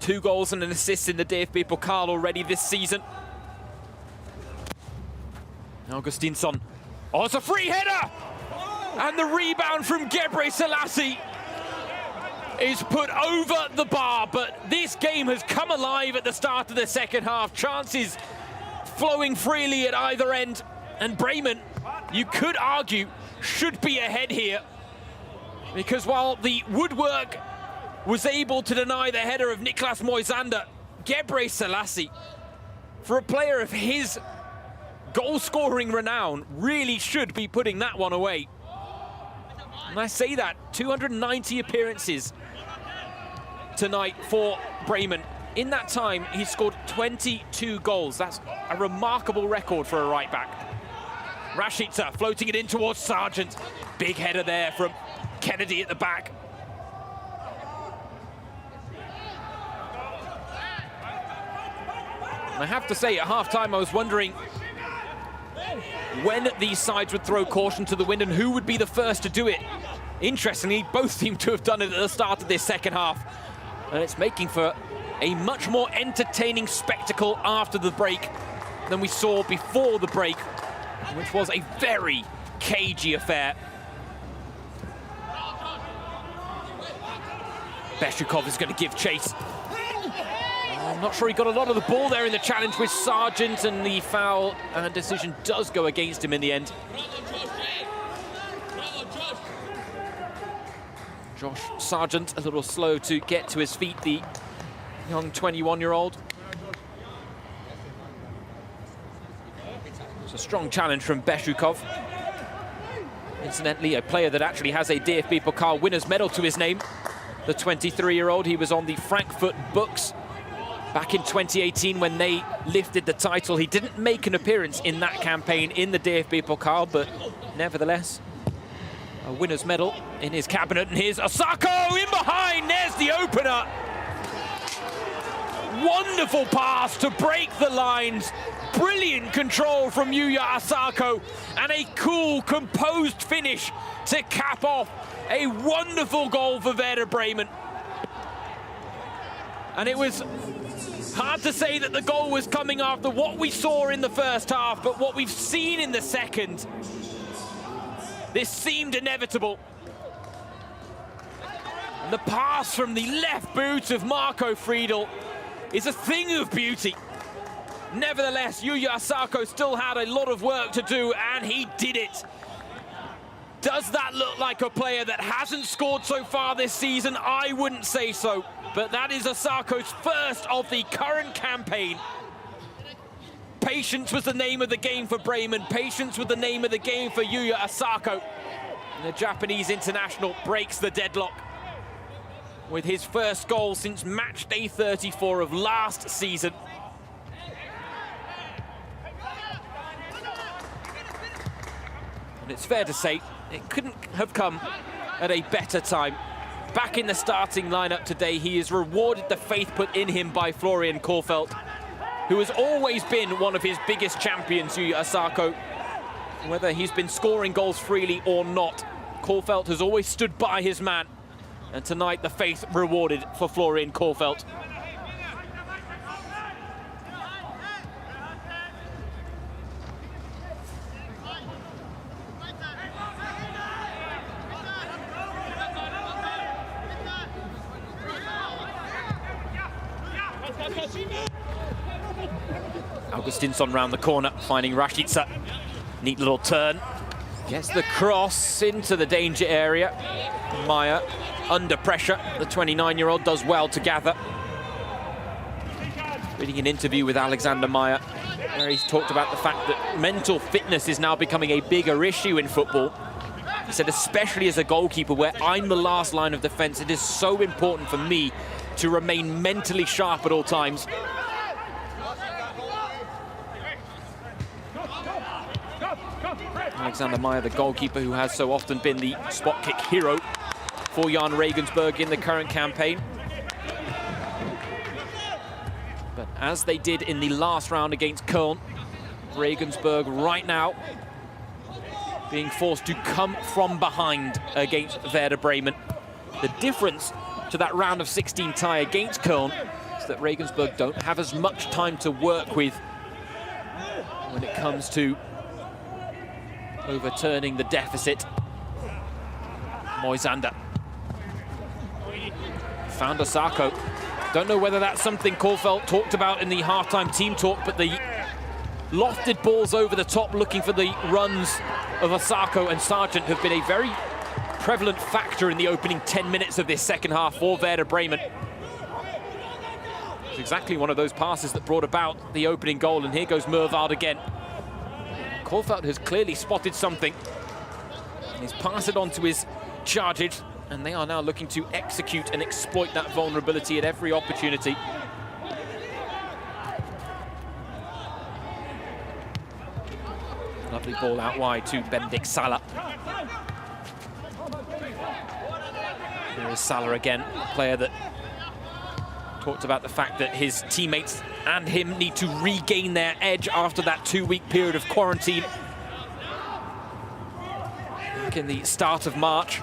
2 goals and an assist in the DFB-Pokal already this season. Augustinsson. Oh, it's a free header! And the rebound from Gebre Selassie is put over the bar, but this game has come alive at the start of the second half. Chances flowing freely at either end, and Bremen, you could argue, should be ahead here, because while the woodwork was able to deny the header of Niklas Moisander, Gebre Selassie, for a player of his goal-scoring renown, really should be putting that one away. And I say that, 290 appearances tonight for Bremen. In that time, he scored 22 goals. That's a remarkable record for a right-back. Rashica floating it in towards Sargent. Big header there from Kennedy at the back. And I have to say, at half-time, I was wondering when these sides would throw caution to the wind and who would be the first to do it. Interestingly, both seem to have done it at the start of this second half. And it's making for a much more entertaining spectacle after the break than we saw before the break, which was a very cagey affair. Beshukov is going to give chase. I'm not sure he got a lot of the ball there in the challenge with Sargent, and the foul decision does go against him in the end. Josh Sargent a little slow to get to his feet, the young 21-year-old. It's a strong challenge from Beshukov. Incidentally, a player that actually has a DFB Pokal winner's medal to his name. The 23-year-old, he was on the Frankfurt books back in 2018 when they lifted the title. He didn't make an appearance in that campaign in the DFB Pokal, but nevertheless, a winner's medal in his cabinet. And here's Asako in behind. There's the opener. Wonderful pass to break the lines. Brilliant control from Yuya Asako, and a cool, composed finish to cap off a wonderful goal for Werder Bremen. And it was hard to say that the goal was coming after what we saw in the first half, but what we've seen in the second, this seemed inevitable. And the pass from the left boot of Marco Friedl is a thing of beauty. Nevertheless, Yuya Asako still had a lot of work to do, and he did it. Does that look like a player that hasn't scored so far this season? I wouldn't say so, but that is Asako's first of the current campaign. Patience was the name of the game for Bremen. Patience was the name of the game for Yuya Asako. And the Japanese international breaks the deadlock with his first goal since match day 34 of last season. And it's fair to say, it couldn't have come at a better time. Back in the starting lineup today, he has rewarded the faith put in him by Florian Kohfeldt, who has always been one of his biggest champions, Yuya Asako. Whether he's been scoring goals freely or not, Kohfeldt has always stood by his man. And tonight, the faith rewarded for Florian Kohfeldt. Augustinsson round the corner, finding Rashica. Neat little turn. Gets the cross into the danger area. Maya under pressure. The 29-year-old does well to gather. Reading an interview with Alexander Maya, where he's talked about the fact that mental fitness is now becoming a bigger issue in football. He said, especially as a goalkeeper, where I'm the last line of defense, it is so important for me to remain mentally sharp at all times. Alexander Maya, the goalkeeper who has so often been the spot kick hero for Jahn Regensburg in the current campaign. But as they did in the last round against Köln, Regensburg right now being forced to come from behind against Werder Bremen. The difference to that round of 16 tie against Köln is that Regensburg don't have as much time to work with when it comes to overturning the deficit. Moisander found Osako. Don't know whether that's something Korfeld talked about in the halftime team talk, but the lofted balls over the top looking for the runs of Osako and Sargent have been a very prevalent factor in the opening 10 minutes of this second half for Werder Bremen. It's exactly one of those passes that brought about the opening goal, and here goes Mervard again. Korfeld has clearly spotted something. He's passed it on to his charges, and they are now looking to execute and exploit that vulnerability at every opportunity. Lovely ball out wide to Benedikt Salah. Here is Salah again, a player that talked about the fact that his teammates and him need to regain their edge after that 2-week period of quarantine back in the start of March.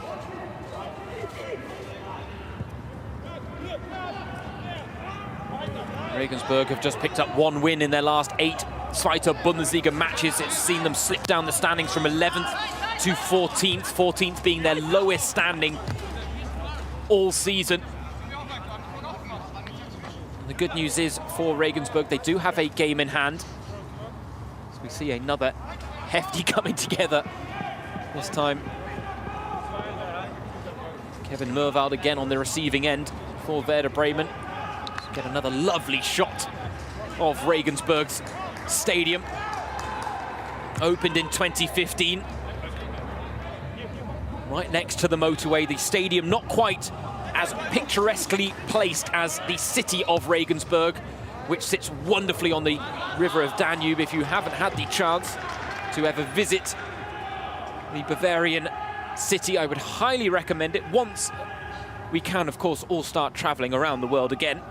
Regensburg have just picked up 1 win in their last 8 Zweite Bundesliga matches. It's seen them slip down the standings from 11th to 14th, 14th being their lowest standing all season. And the good news is for Regensburg, they do have a game in hand. So we see another hefty coming together. This time, Kevin Mervald again on the receiving end for Werder Bremen. Get another lovely shot of Regensburg's stadium. Opened in 2015. Right next to the motorway, the stadium not quite as picturesquely placed as the city of Regensburg, which sits wonderfully on the river of Danube. If you haven't had the chance to ever visit the Bavarian city, I would highly recommend it. Once we can, of course, all start traveling around the world again.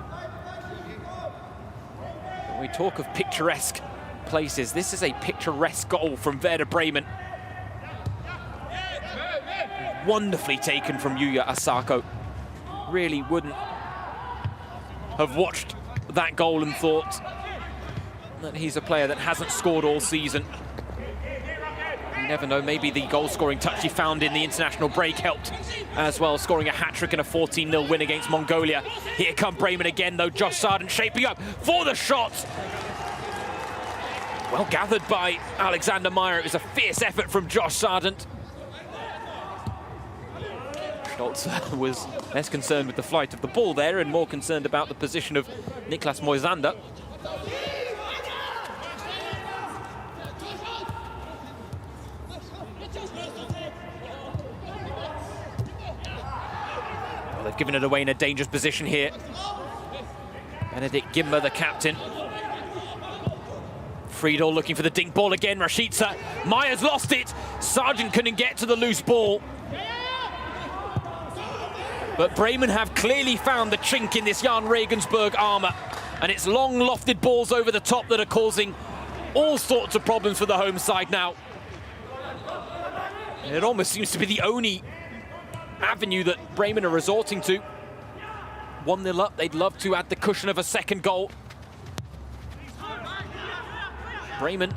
When we talk of picturesque places, this is a picturesque goal from Werder Bremen. Wonderfully taken from Yuya Osako. Really wouldn't have watched that goal and thought that he's a player that hasn't scored all season. You never know, maybe the goal-scoring touch he found in the international break helped as well, scoring a hat-trick in a 14-0 win against Mongolia. Here come Bremen again, though. Josh Sargent shaping up for the shot. Well gathered by Alexander Maya. It was a fierce effort from Josh Sargent. Stolz was less concerned with the flight of the ball there and more concerned about the position of Niklas Moisander. Well, they've given it away in a dangerous position here. Benedikt Gimmer, the captain. Friedel looking for the dink ball again. Rashica. Maya's lost it. Sargent couldn't get to the loose ball. But Bremen have clearly found the chink in this Jahn Regensburg armour, and it's long lofted balls over the top that are causing all sorts of problems for the home side now. And it almost seems to be the only avenue that Bremen are resorting to. 1-0 up, they'd love to add the cushion of a second goal. Bremen,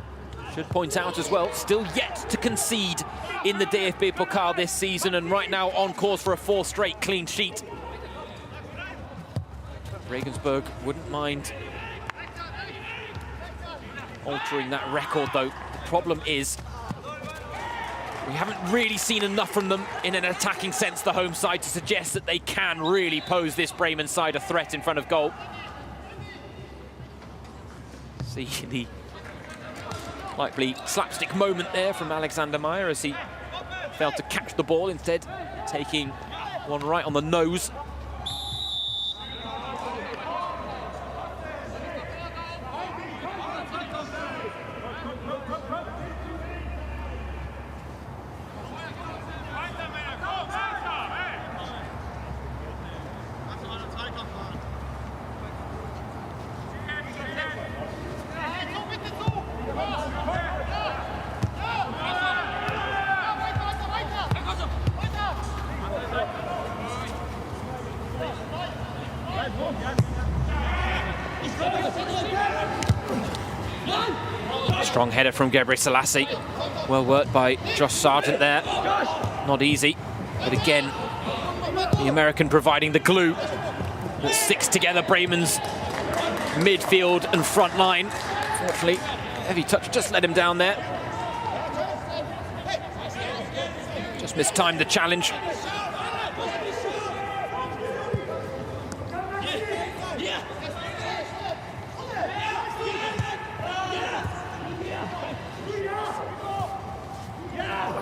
should point out as well, still yet to concede in the DFB-Pokal this season, and right now on course for a 4th straight clean sheet. Regensburg wouldn't mind altering that record, though. The problem is we haven't really seen enough from them in an attacking sense, the home side, to suggest that they can really pose this Bremen side a threat in front of goal. See the likely slapstick moment there from Alexander Meyer as he failed to catch the ball, instead taking one right on the nose. Strong header from Gebre Selassie. Well worked by Josh Sargent there. Not easy, but again, the American providing the glue that sticks together Bremen's midfield and front line. Fortunately, heavy touch just let him down there. Just mistimed the challenge.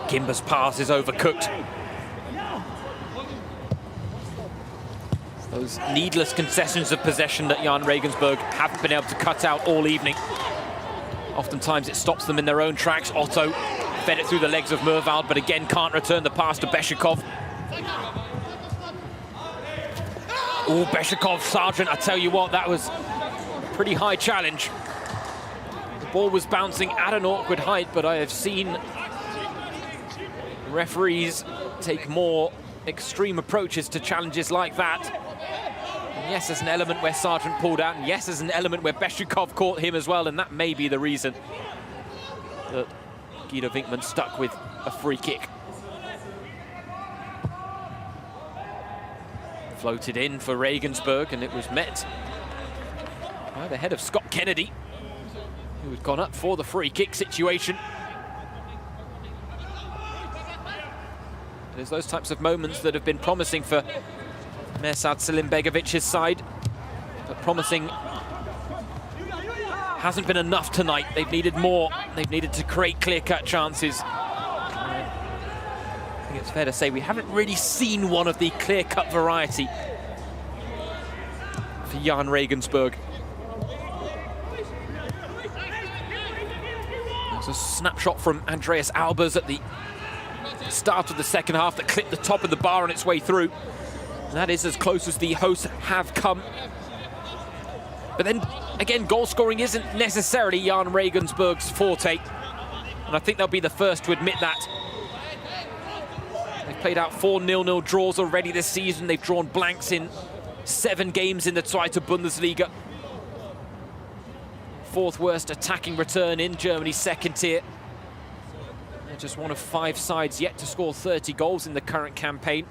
Kimber's pass is overcooked. Those needless concessions of possession that Jahn Regensburg haven't been able to cut out all evening. Oftentimes it stops them in their own tracks. Otto fed it through the legs of Mervald, but again can't return the pass to Beshikov. Oh, Beshikov, Sargent, I tell you what, that was a pretty high challenge. The ball was bouncing at an awkward height, but I have seen referees take more extreme approaches to challenges like that. And yes, there's an element where Sargent pulled out, and yes, there's an element where Beshikov caught him as well, and that may be the reason that Guido Winkman stuck with a free kick. Floated in for Regensburg, and it was met by the head of Scott Kennedy, who had gone up for the free kick situation. There's those types of moments that have been promising for Mirsad Selimbegovic's side, but promising hasn't been enough tonight. They've needed more. They've needed to create clear-cut chances. I think it's fair to say we haven't really seen one of the clear-cut variety for Jahn Regensburg. There's a snapshot from Andreas Albers at the start of the second half that clipped the top of the bar on its way through. And that is as close as the hosts have come. But then, again, goal scoring isn't necessarily Jahn Regensburg's forte. And I think they'll be the first to admit that. They've played out 4 0-0 draws already this season. They've drawn blanks in 7 games in the Zweite Bundesliga. 4th worst attacking return in Germany's second tier. They're just one of 5 sides yet to score 30 goals in the current campaign.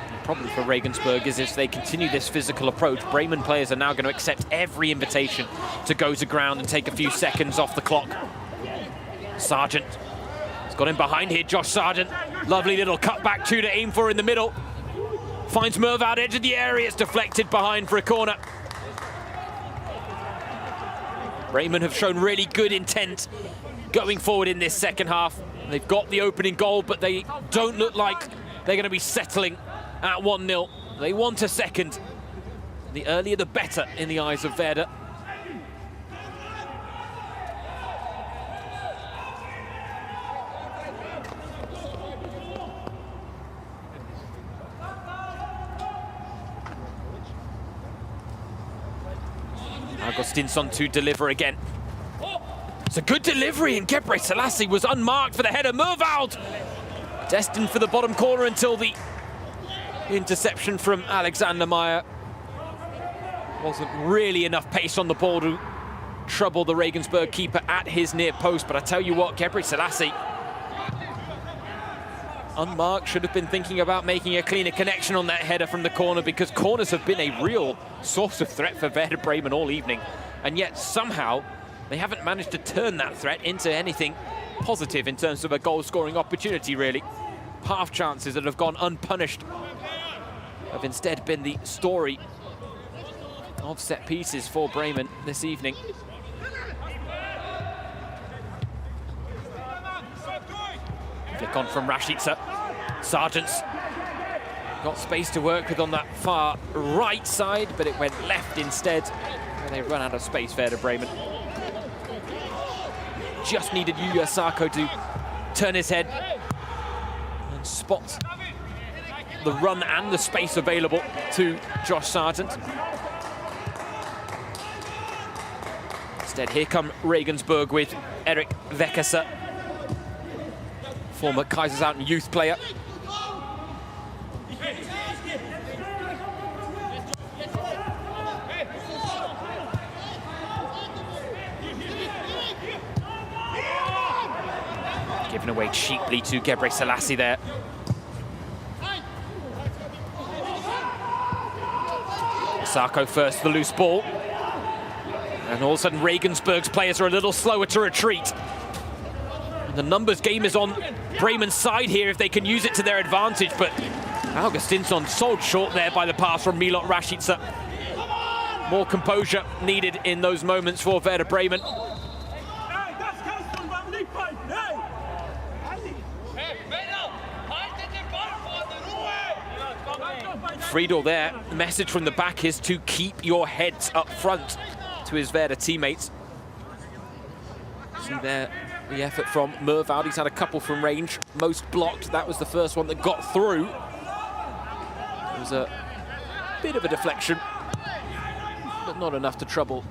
The problem for Regensburg is if they continue this physical approach, Bremen players are now going to accept every invitation to go to ground and take a few seconds off the clock. Sargent has got him behind here, Josh Sargent. Lovely little cutback to aim for in the middle. Finds Mervald edge of the area, it's deflected behind for a corner. Bremen have shown really good intent going forward in this second half. They've got the opening goal, but they don't look like they're going to be settling at 1-0. They want a second. The earlier the better in the eyes of Werder. Augustinsson to deliver again. It's a good delivery, and Gebre Selassie was unmarked for the header. Mervald destined for the bottom corner until the interception from Alexander Meyer. Wasn't really enough pace on the ball to trouble the Regensburg keeper at his near post. But I tell you what, Gebre Selassie, unmarked, should have been thinking about making a cleaner connection on that header from the corner, because corners have been a real source of threat for Werder Bremen all evening. And yet somehow they haven't managed to turn that threat into anything positive in terms of a goal-scoring opportunity, really. Half chances that have gone unpunished have instead been the story of set pieces for Bremen this evening. Flick on from Rashica. Sargent's got space to work with on that far right side, but it went left instead. And they run out of space, Werder Bremen. Just needed Yuya Sarko to turn his head and spot the run and the space available to Josh Sargent. Instead, here come Regensburg with Erik Vekasa, former Kaiserslautern youth player. Given away cheaply to Gebre Selassie there. Sarko first, the loose ball. And all of a sudden, Regensburg's players are a little slower to retreat. And the numbers game is on Bremen's side here if they can use it to their advantage, but Augustinsson sold short there by the pass from Milot Rashica. More composure needed in those moments for Werder Bremen. Friedel there, the message from the back is to keep your heads up front to his Werder teammates. See there the effort from Mervald. He's had a couple from range, most blocked. That was the first one that got through. It was a bit of a deflection, but not enough to trouble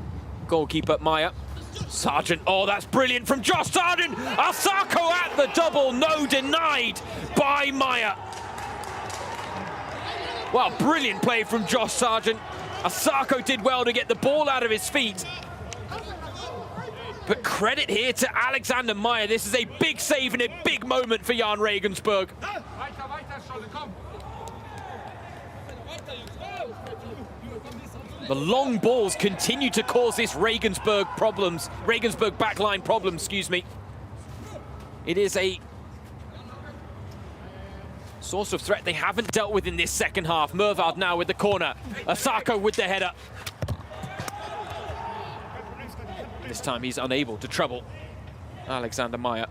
goalkeeper Meyer. Sargent, oh, that's brilliant from Josh Sargent! Asako at the double, no, denied by Meyer. Well, brilliant play from Josh Sargent. Asako did well to get the ball out of his feet. But credit here to Alexander Meyer. This is a big save and a big moment for Jahn Regensburg. The long balls continue to cause this Regensburg backline problems, excuse me. It is a source of threat they haven't dealt with in this second half. Mervald now with the corner. Asako with the header. This time he's unable to trouble Alexander Meyer.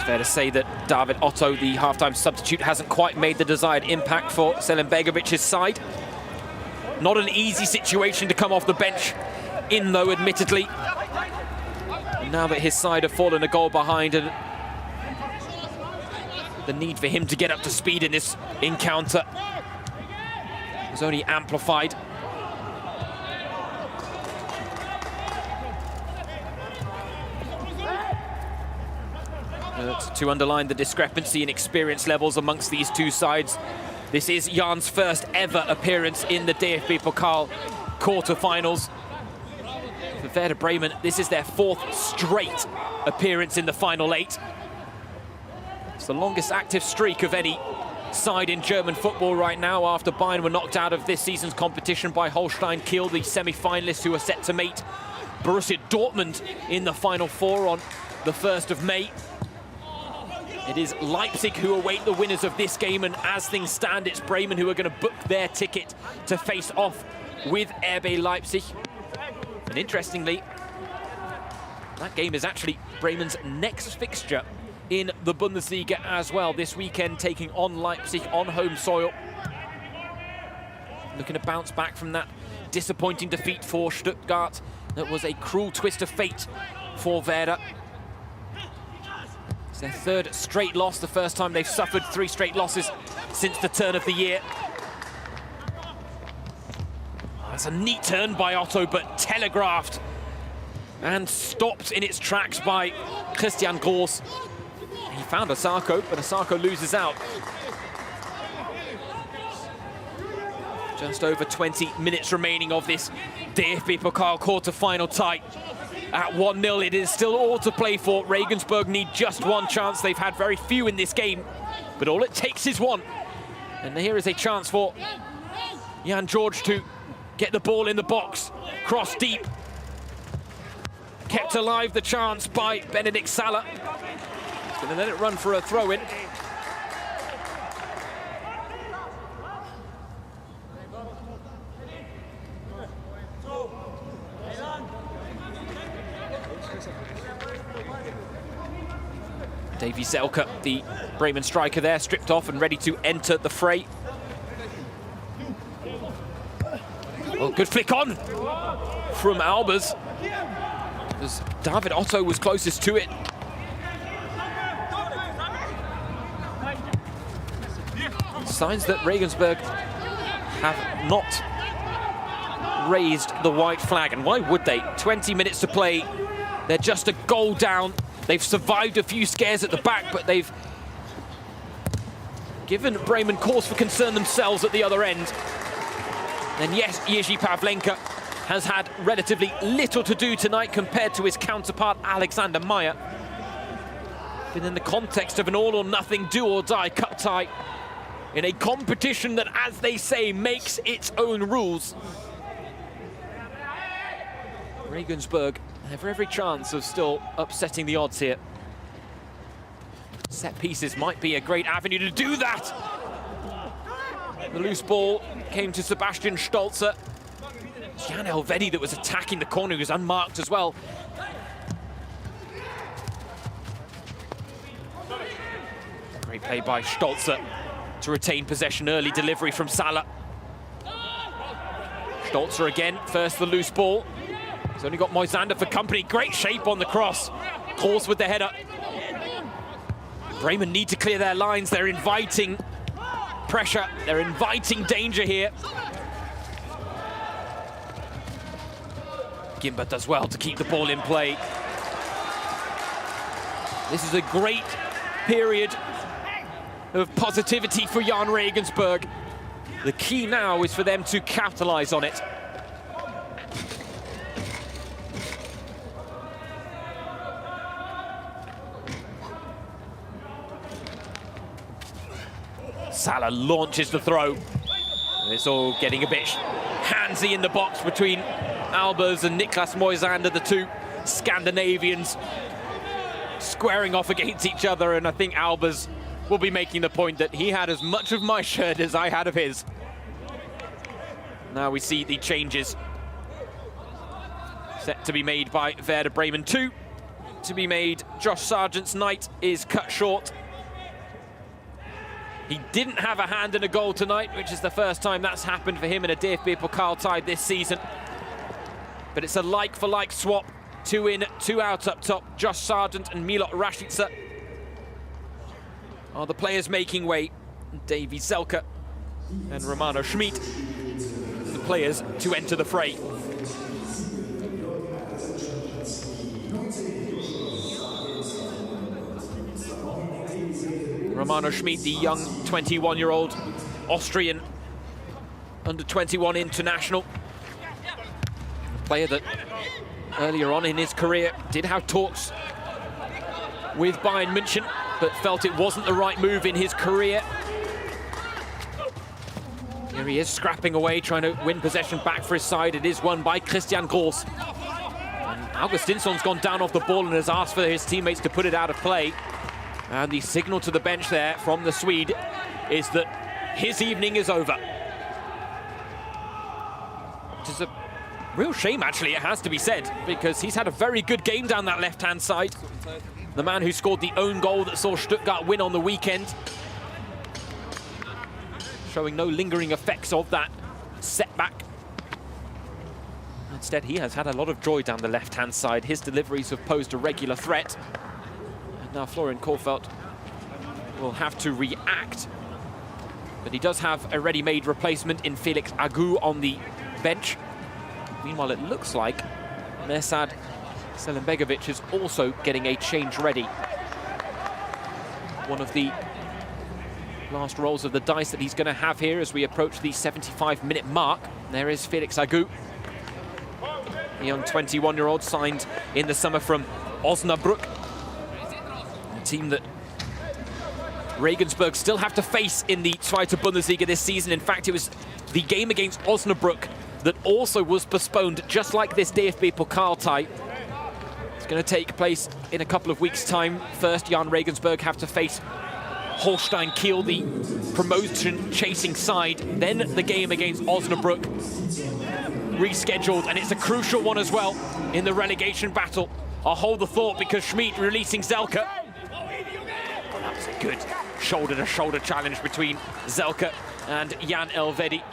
Fair to say that David Otto, the halftime substitute, hasn't quite made the desired impact for Selim Begovic's side. Not an easy situation to come off the bench in, though, admittedly. And now that his side have fallen a goal behind, and the need for him to get up to speed in this encounter was only amplified. To underline the discrepancy in experience levels amongst these two sides, this is Jahn's first ever appearance in the DFB-Pokal quarter-finals. For Werder Bremen, this is their fourth straight appearance in the final eight. It's the longest active streak of any side in German football right now, after Bayern were knocked out of this season's competition by Holstein Kiel, the semi-finalists who are set to meet Borussia Dortmund in the Final Four on the 1st of May. It is Leipzig who await the winners of this game, and as things stand, it's Bremen who are going to book their ticket to face off with RB Leipzig. And interestingly, that game is actually Bremen's next fixture in the Bundesliga as well, this weekend, taking on Leipzig on home soil. Looking to bounce back from that disappointing defeat for Stuttgart. That was a cruel twist of fate for Werder. It's their third straight loss, the first time they've suffered 3 straight losses since the turn of the year. That's a neat turn by Otto, but telegraphed and stopped in its tracks by Christian Groß. He found Osako, but Osako loses out. Just over 20 minutes remaining of this DFB-Pokal quarter-final tie. At 1-0, it is still all to play for. Regensburg need just one chance. They've had very few in this game, but all it takes is one. And here is a chance for Jan George to get the ball in the box. Cross deep. Kept alive the chance by Benedikt Salah. He's going to let it run for a throw-in. Davy Selke, the Bremen striker there, stripped off and ready to enter the fray. Oh, good flick on from Albers, as David Otto was closest to it. Signs that Regensburg have not raised the white flag, and why would they? 20 minutes to play, they're just a goal down. They've survived a few scares at the back, but they've given Bremen cause for concern themselves at the other end. And yes, Jiří Pavlenka has had relatively little to do tonight compared to his counterpart Alexander Meyer. But in the context of an all-or-nothing, do-or-die cup tie, in a competition that, as they say, makes its own rules, Regensburg have every chance of still upsetting the odds here. Set pieces might be a great avenue to do that. The loose ball came to Sebastian Stolzer. Jan Elvedi that was attacking the corner, who was unmarked as well. Great play by Stolzer to retain possession. Early delivery from Salah. Stolzer again, first the loose ball. He's only got Moisander for company. Great shape on the cross. Groß with the header. Bremen need to clear their lines. They're inviting pressure. They're inviting danger here. Gimba does well to keep the ball in play. This is a great period of positivity for Jahn Regensburg. The key now is for them to capitalize on it. Salah launches the throw. And it's all getting a bit handsy in the box between Albers and Niklas Moisander, the two Scandinavians squaring off against each other. And I think Albers will be making the point that he had as much of my shirt as I had of his. Now we see the changes set to be made by Werder Bremen. 2 to be made. Josh Sargent's night is cut short. He didn't have a hand in a goal tonight, which is the first time that's happened for him in a DFB-Pokal tie this season. But it's a like-for-like swap. 2 in, 2 out up top. Josh Sargent and Milot Rashica are the players making way. Davy Selke and Romano Schmid, the players to enter the fray. Romano Schmid, the young 21-year-old Austrian under-21 international. A player that earlier on in his career did have talks with Bayern München, but felt it wasn't the right move in his career. Here he is scrapping away, trying to win possession back for his side. It is won by Christian Groß. And Augustinsson's gone down off the ball and has asked for his teammates to put it out of play. And the signal to the bench there from the Swede is that his evening is over. Which is a real shame, actually, it has to be said, because he's had a very good game down that left-hand side. The man who scored the own goal that saw Stuttgart win on the weekend. Showing no lingering effects of that setback. Instead, he has had a lot of joy down the left-hand side. His deliveries have posed a regular threat. And now Florian Kohfeldt will have to react. But he does have a ready-made replacement in Felix Agu on the bench. Meanwhile, it looks like Mirsad Selimbegovic is also getting a change ready. One of the last rolls of the dice that he's going to have here as we approach the 75-minute mark. There is Felix Agu, a young 21-year-old signed in the summer from Osnabrück, a team that Regensburg still have to face in the Zweite Bundesliga this season. In fact, it was the game against Osnabrück that also was postponed, just like this DFB-Pokal tie. It's going to take place in a couple of weeks' time. First, Jahn Regensburg have to face Holstein Kiel, the promotion-chasing side. Then the game against Osnabrück rescheduled, and it's a crucial one as well in the relegation battle. I'll hold the thought because Schmid releasing Zelke. That was a good shoulder-to-shoulder challenge between Zelke and Jan Elvedi.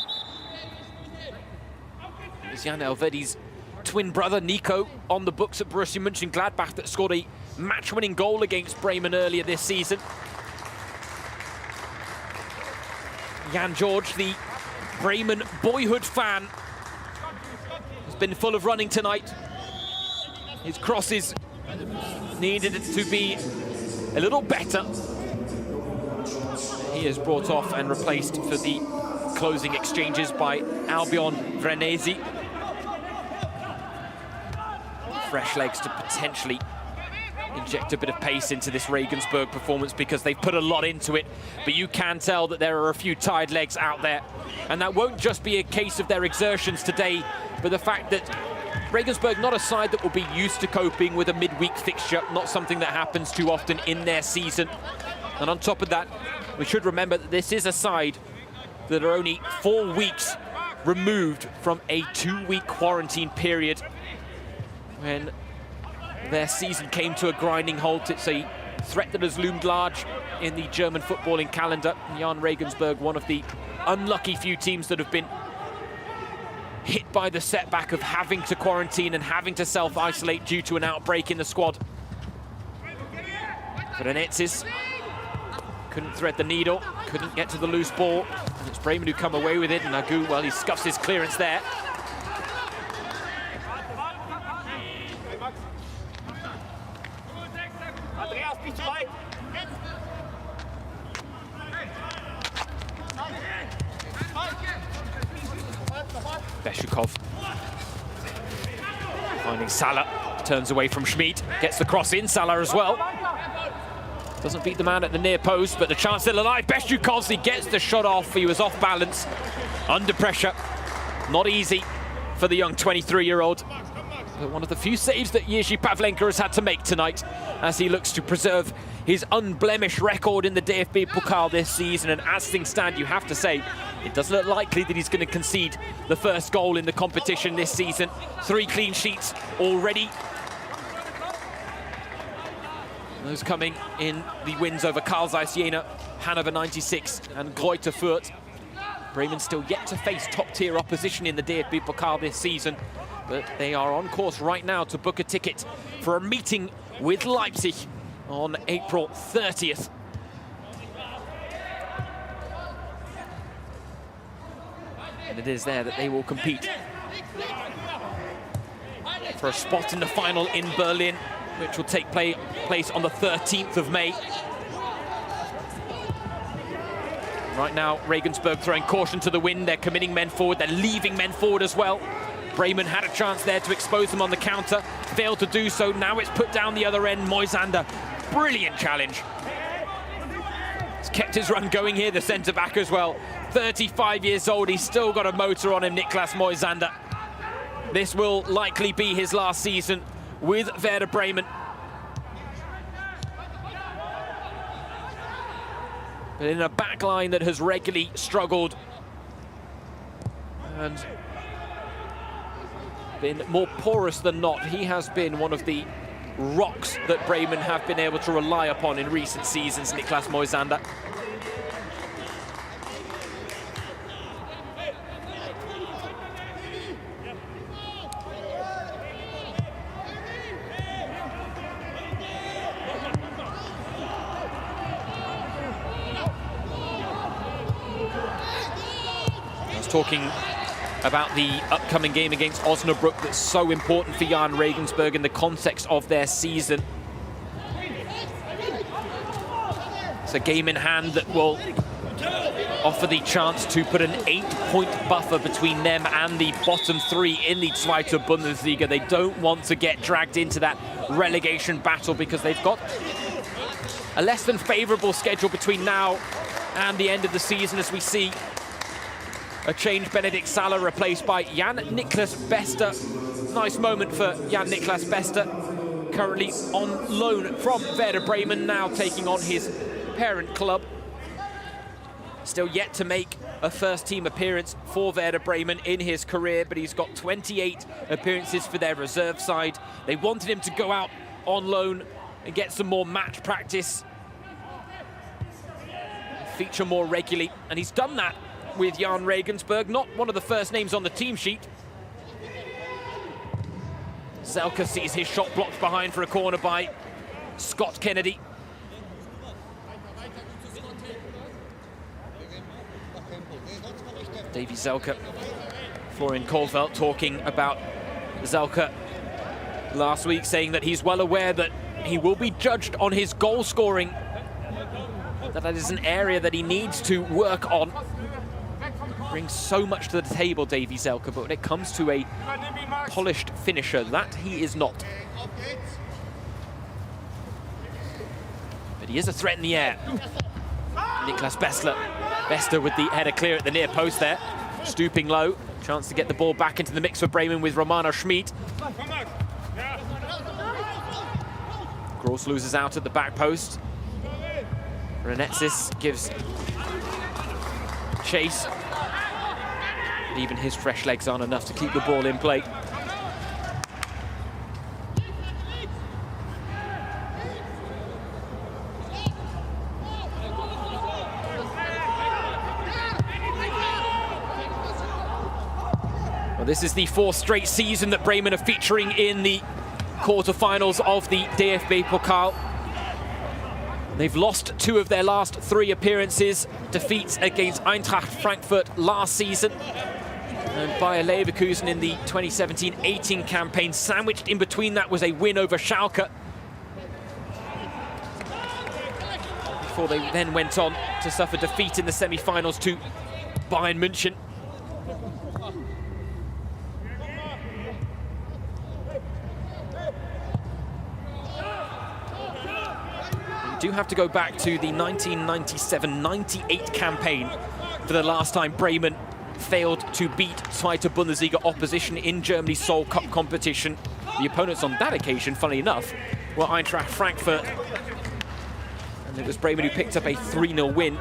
It's Jan Elvedi's twin brother, Nico, on the books at Borussia Mönchengladbach that scored a match-winning goal against Bremen earlier this season. Jan George, the Bremen boyhood fan, has been full of running tonight. His crosses needed it to be a little better. He is brought off and replaced for the closing exchanges by Albion Vrenesi. Fresh legs to potentially inject a bit of pace into this Regensburg performance because they've put a lot into it, but you can tell that there are a few tired legs out there. And that won't just be a case of their exertions today, but the fact that Regensburg, not a side that will be used to coping with a midweek fixture, not something that happens too often in their season. And on top of that, we should remember that this is a side that are only 4 weeks removed from a 2-week quarantine period when their season came to a grinding halt. It's a threat that has loomed large in the German footballing calendar. Jahn Regensburg, one of the unlucky few teams that have been hit by the setback of having to quarantine and having to self-isolate due to an outbreak in the squad. Vrenetsis couldn't thread the needle, couldn't get to the loose ball, and it's Bremen who come away with it, and Agu, well, he scuffs his clearance there. Beshukov finding Salah, turns away from Schmid, gets the cross in, Salah as well. Doesn't beat the man at the near post, but the chance still alive. Beshukov, he gets the shot off, he was off balance, under pressure. Not easy for the young 23-year-old. But one of the few saves that Jerzy Pavlenka has had to make tonight as he looks to preserve his unblemished record in the DFB-Pokal this season. And as things stand, you have to say, it doesn't look likely that he's going to concede the first goal in the competition this season. 3 clean sheets already. Those coming in the wins over Carl Zeiss Jena, Hannover 96 and Greuther Fürth. Bremen still yet to face top-tier opposition in the DFB-Pokal this season, but they are on course right now to book a ticket for a meeting with Leipzig on April 30th. And it is there that they will compete for a spot in the final in Berlin, which will take place on the 13th of May. Right now, Regensburg throwing caution to the wind. They're committing men forward. They're leaving men forward as well. Bremen had a chance there to expose them on the counter. Failed to do so. Now it's put down the other end. Moisander, brilliant challenge. He's kept his run going here, the centre-back as well. 35 years old. He's still got a motor on him, Niklas Moisander. This will likely be his last season with Werder Bremen. But in a backline that has regularly struggled and been more porous than not, he has been one of the rocks that Bremen have been able to rely upon in recent seasons, Niklas Moisander. Talking about the upcoming game against Osnabrück that's so important for Jahn Regensburg in the context of their season. It's a game in hand that will offer the chance to put an 8-point buffer between them and the bottom three in the Zweite Bundesliga. They don't want to get dragged into that relegation battle because they've got a less than favourable schedule between now and the end of the season, as we see a change. Benedikt Salah replaced by Jan Niklas Bester. Nice moment for Jan Niklas Bester, currently on loan from Werder Bremen, now taking on his parent club. Still yet to make a first-team appearance for Werder Bremen in his career, but he's got 28 appearances for their reserve side. They wanted him to go out on loan and get some more match practice, feature more regularly, and he's done that with Jahn Regensburg, not one of the first names on the team sheet. Zelka sees his shot blocked behind for a corner by Scott Kennedy. Davy Zelka, Florian Kohlfeldt talking about Zelka last week, saying that he's well aware that he will be judged on his goal scoring, that is an area that he needs to work on. Brings so much to the table, Davy Zelka, but when it comes to a polished finisher, that he is not. But he is a threat in the air. Niklas Bester with the header clear at the near post there. Stooping low. Chance to get the ball back into the mix for Bremen with Romano Schmid. Gross loses out at the back post. Renetsis gives chase. But even his fresh legs aren't enough to keep the ball in play. Well, this is the fourth straight season that Bremen are featuring in the quarterfinals of the DFB-Pokal. They've lost 2 of their last 3 appearances, defeats against Eintracht Frankfurt last season and Bayer Leverkusen in the 2017-18 campaign. Sandwiched in between that was a win over Schalke, before they then went on to suffer defeat in the semi-finals to Bayern München. Do have to go back to the 1997-98 campaign for the last time Bremen failed to beat Zweite Bundesliga opposition in Germany's Seoul Cup competition. The opponents on that occasion, funnily enough, were Eintracht Frankfurt, and it was Bremen who picked up a 3-0 win.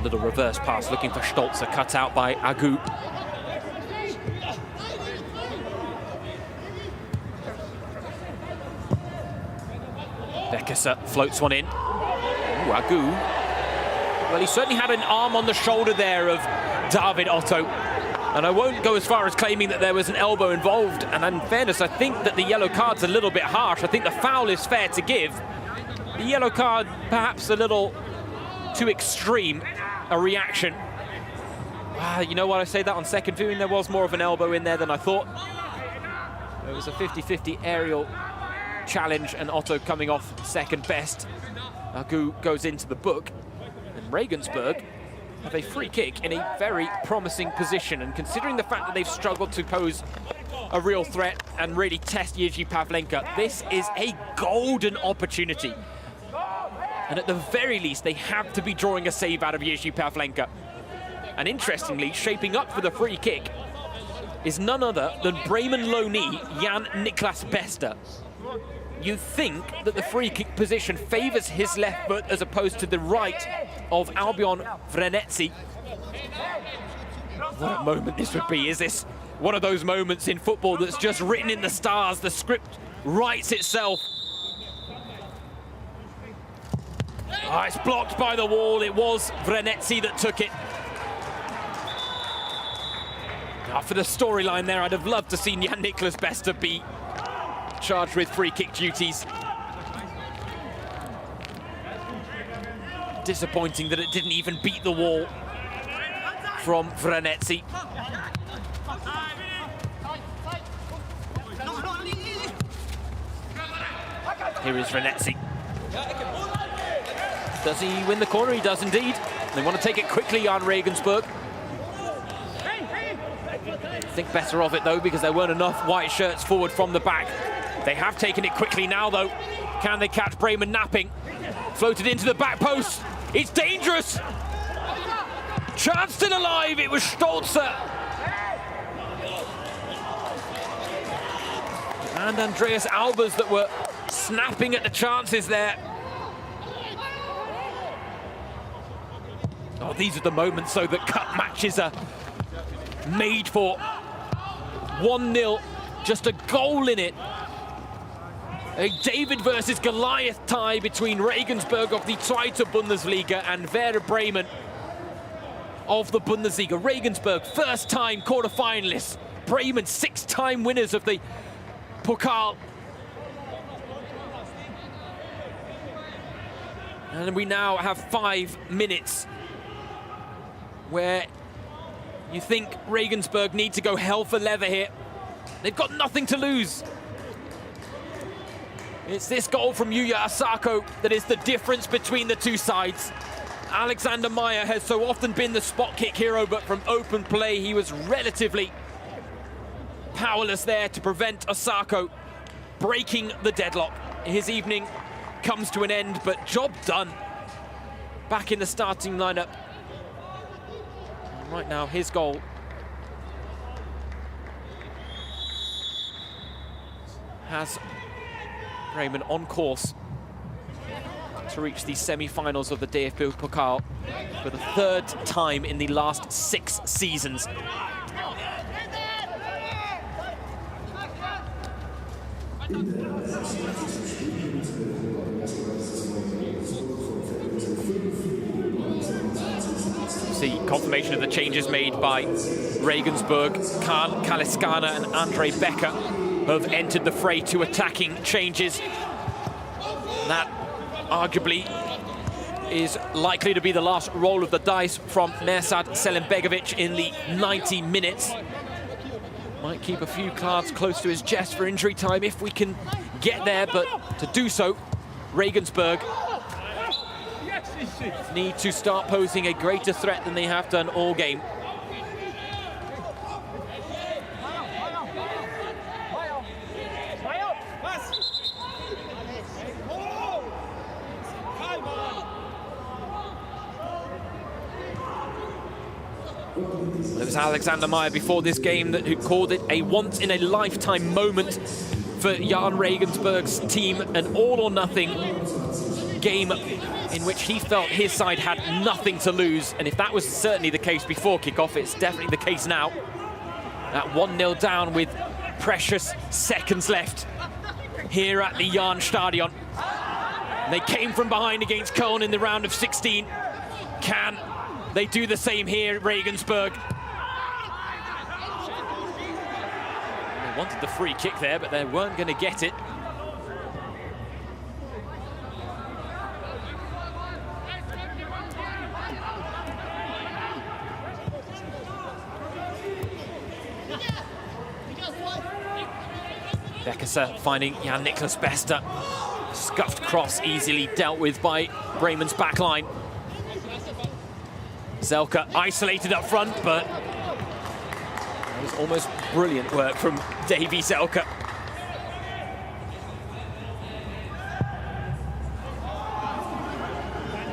Little reverse pass looking for Stolzer, cut out by Agu. Beckesser floats one in. Ooh, Agu. Well, he certainly had an arm on the shoulder there of David Otto. And I won't go as far as claiming that there was an elbow involved. And in fairness, I think that the yellow card's a little bit harsh. I think the foul is fair to give. The yellow card, perhaps a little too extreme a reaction. You know what, I say that on second viewing, there was more of an elbow in there than I thought. It was a 50-50 aerial challenge, and Otto coming off second best. Agu goes into the book, and Regensburg have a free kick in a very promising position. And considering the fact that they've struggled to pose a real threat and really test Jiří Pavlenka, this is a golden opportunity. And at the very least, they have to be drawing a save out of Jiří Pavlenka. And interestingly, shaping up for the free kick is none other than Bremen loanee Jan Niklas Bester. You think that the free kick position favours his left foot as opposed to the right of Albion Vrenetsi. What a moment this would be. Is this one of those moments in football that's just written in the stars? The script writes itself. Oh, it's blocked by the wall. It was Vrenetsi that took it. For the storyline there, I'd have loved to see Jan Niklas Bester be charged with free kick duties. Disappointing that it didn't even beat the wall from Vranetsi. Here is Vranetsi. Does he win the corner? He does indeed. They want to take it quickly, Jahn Regensburg. Think better of it though, because there weren't enough white shirts forward from the back. They have taken it quickly now though. Can they catch Bremen napping? Floated into the back post. It's dangerous. Chance still alive. It was Stolzer. And Andreas Albers that were snapping at the chances there. Oh, these are the moments so that cup matches are made for. 1-0, just a goal in it. A David versus Goliath tie between Regensburg of the Zweite Bundesliga and Werder Bremen of the Bundesliga. Regensburg, first-time quarter-finalists. Bremen, 6-time winners of the Pokal. And we now have 5 minutes where you think Regensburg need to go hell for leather here. They've got nothing to lose. It's this goal from Yuya Osako that is the difference between the two sides. Alexander Meyer has so often been the spot kick hero, but from open play he was relatively powerless there to prevent Osako breaking the deadlock. His evening comes to an end, but job done. Back in the starting lineup. And right now, his goal has Bremen on course to reach the semi-finals of the DFB-Pokal for the 3rd time in the last 6 seasons. See confirmation of the changes made by Regensburg. Kahn, Kaliskana and Andre Becker have entered the fray, 2 attacking changes. That arguably is likely to be the last roll of the dice from Mersad Selimbegovic in the 90 minutes. Might keep a few cards close to his chest for injury time if we can get there, but to do so, Regensburg need to start posing a greater threat than they have done all game. It was Alexander Meyer before this game who called it a once-in-a-lifetime moment for Jahn Regensburg's team, an all-or-nothing game in which he felt his side had nothing to lose. And if that was certainly the case before kickoff, it's definitely the case now. At 1-0 down with precious seconds left here at the Jahn Stadion. They came from behind against Köln in the round of 16. Can they do the same here at Regensburg? They wanted the free kick there, but they weren't going to get it. Beckesser finding Jan-Niklas Bester. Scuffed cross easily dealt with by Bremen's backline. Zelka isolated up front, but that was almost brilliant work from Davy Zelka.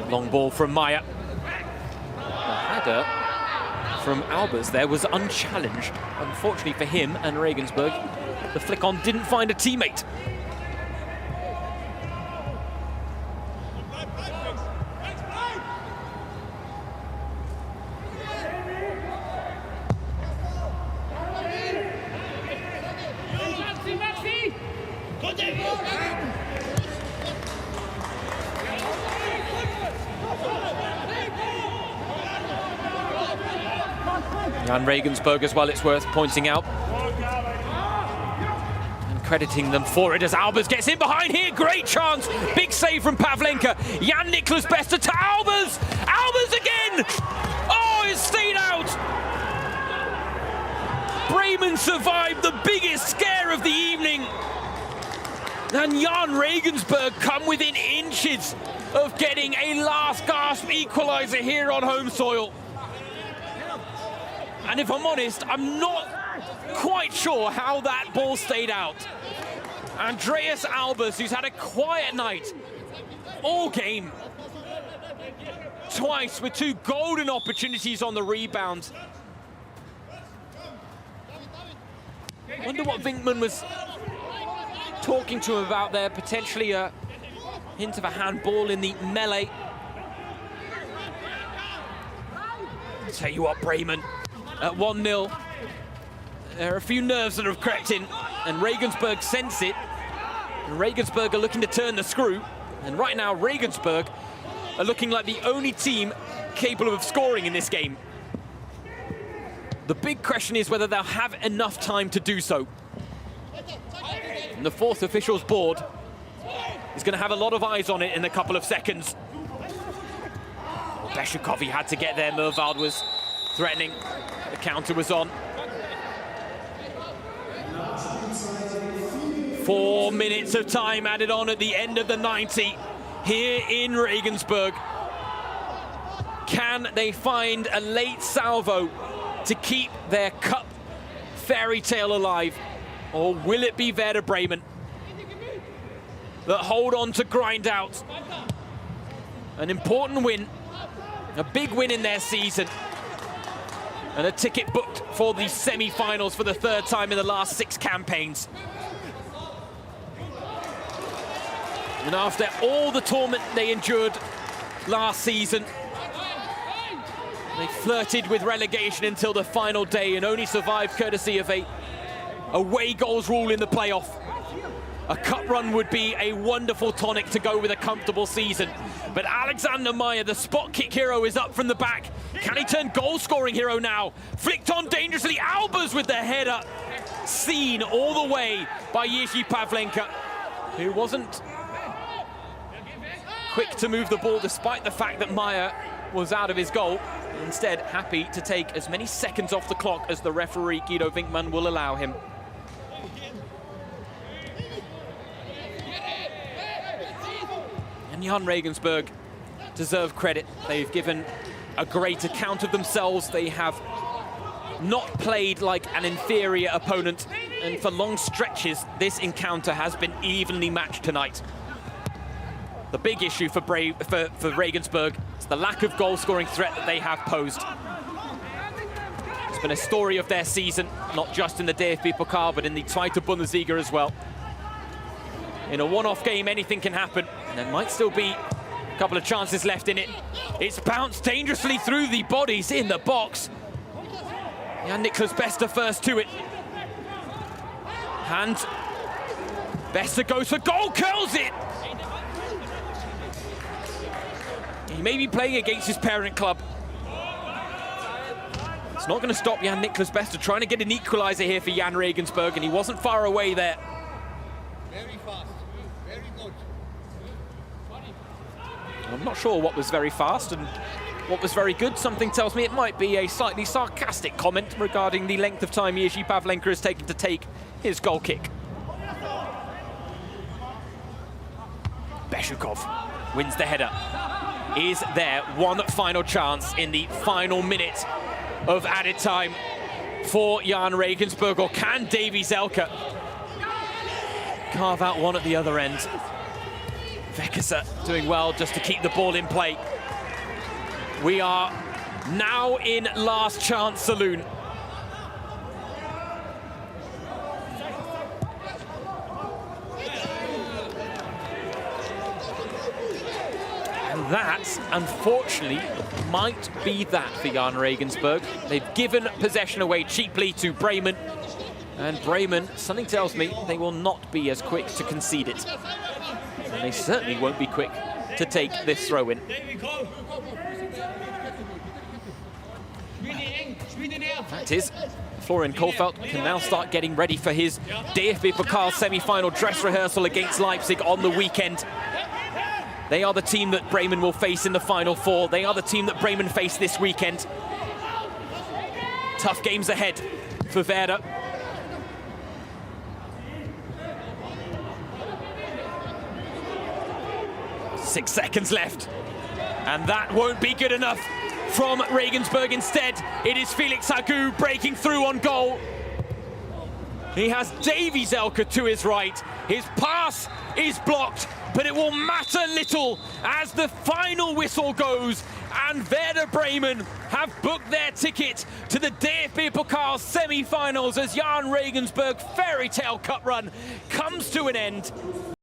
Long ball from Meyer. The header from Albers there was unchallenged. Unfortunately for him and Regensburg, the flick on didn't find a teammate. Jahn Regensburg as well, it's worth pointing out. And crediting them for it as Albers gets in behind here. Great chance. Big save from Pavlenka. Jan Niklas Bester to Albers. Albers again. Oh, it stayed out. Bremen survived the biggest scare of the evening. And Jahn Regensburg come within inches of getting a last gasp equaliser here on home soil. And if I'm honest, I'm not quite sure how that ball stayed out. Andreas Albers, who's had a quiet night all game, twice with 2 golden opportunities on the rebound. Wonder what Winkman was talking to him about there, potentially a hint of a handball in the melee. Tell you what, Bremen at 1-0. There are a few nerves that have crept in, and Regensburg sense it. And Regensburg are looking to turn the screw. And right now, Regensburg are looking like the only team capable of scoring in this game. The big question is whether they'll have enough time to do so. And the 4th officials board is going to have a lot of eyes on it in a couple of seconds. Beshukov, he had to get there. Mervald was threatening. The counter was on. 4 minutes of time added on at the end of the 90 here in Regensburg. Can they find a late salvo to keep their cup fairy tale alive? Or will it be Werder Bremen that hold on to grind out an important win, a big win in their season, and a ticket booked for the semi-finals for the 3rd time in the last 6 campaigns? And after all the torment they endured last season, they flirted with relegation until the final day and only survived courtesy of a away goals rule in the playoff. A cup run would be a wonderful tonic to go with a comfortable season. But Alexander Meyer, the spot kick hero, is up from the back. Can he turn goal-scoring hero now? Flicked on dangerously. Albers with the header. Seen all the way by Jiří Pavlenka, who wasn't quick to move the ball despite the fact that Meyer was out of his goal. Instead, happy to take as many seconds off the clock as the referee, Guido Winkman, will allow him. And Jahn Regensburg deserve credit. They've given a great account of themselves. They have not played like an inferior opponent. And for long stretches, this encounter has been evenly matched tonight. The big issue for Regensburg is the lack of goal-scoring threat that they have posed. It's been a story of their season, not just in the DFB-Pokal, but in the Zweite Bundesliga as well. In a one-off game, anything can happen, and there might still be a couple of chances left in it. It's bounced dangerously through the bodies in the box. Jan Niklas Bester first to it. And Bester goes for goal, curls it! He may be playing against his parent club. It's not going to stop Jan Niklas Bester trying to get an equaliser here for Jahn Regensburg, and he wasn't far away there. Very fast, very good. I'm not sure what was very fast and what was very good. Something tells me it might be a slightly sarcastic comment regarding the length of time Jiří Pavlenka has taken to take his goal kick. Beshukov wins the header. Is there one final chance in the final minute of added time for Jahn Regensburg, or can Davy Zelka carve out one at the other end? Vekasa doing well just to keep the ball in play. We are now in last chance saloon. And that, unfortunately, might be that for Jahn Regensburg. They've given possession away cheaply to Bremen. And Bremen, something tells me, they will not be as quick to concede it. And they certainly won't be quick to take this throw-in. That is Florian Kohlfeldt can now start getting ready for his DFB-Pokal semi-final dress rehearsal against Leipzig on the weekend. They are the team that Bremen will face in the Final Four. They are the team that Bremen face this weekend. Tough games ahead for Werder. Six seconds left. And that won't be good enough from Regensburg. Instead, it is Felix Hagu breaking through on goal. He has Davy Zelka to his right. His pass is blocked, but it will matter little as the final whistle goes and Werder Bremen have booked their ticket to the DFB-Pokal semi-finals as Jahn Regensburg fairy tale cup run comes to an end.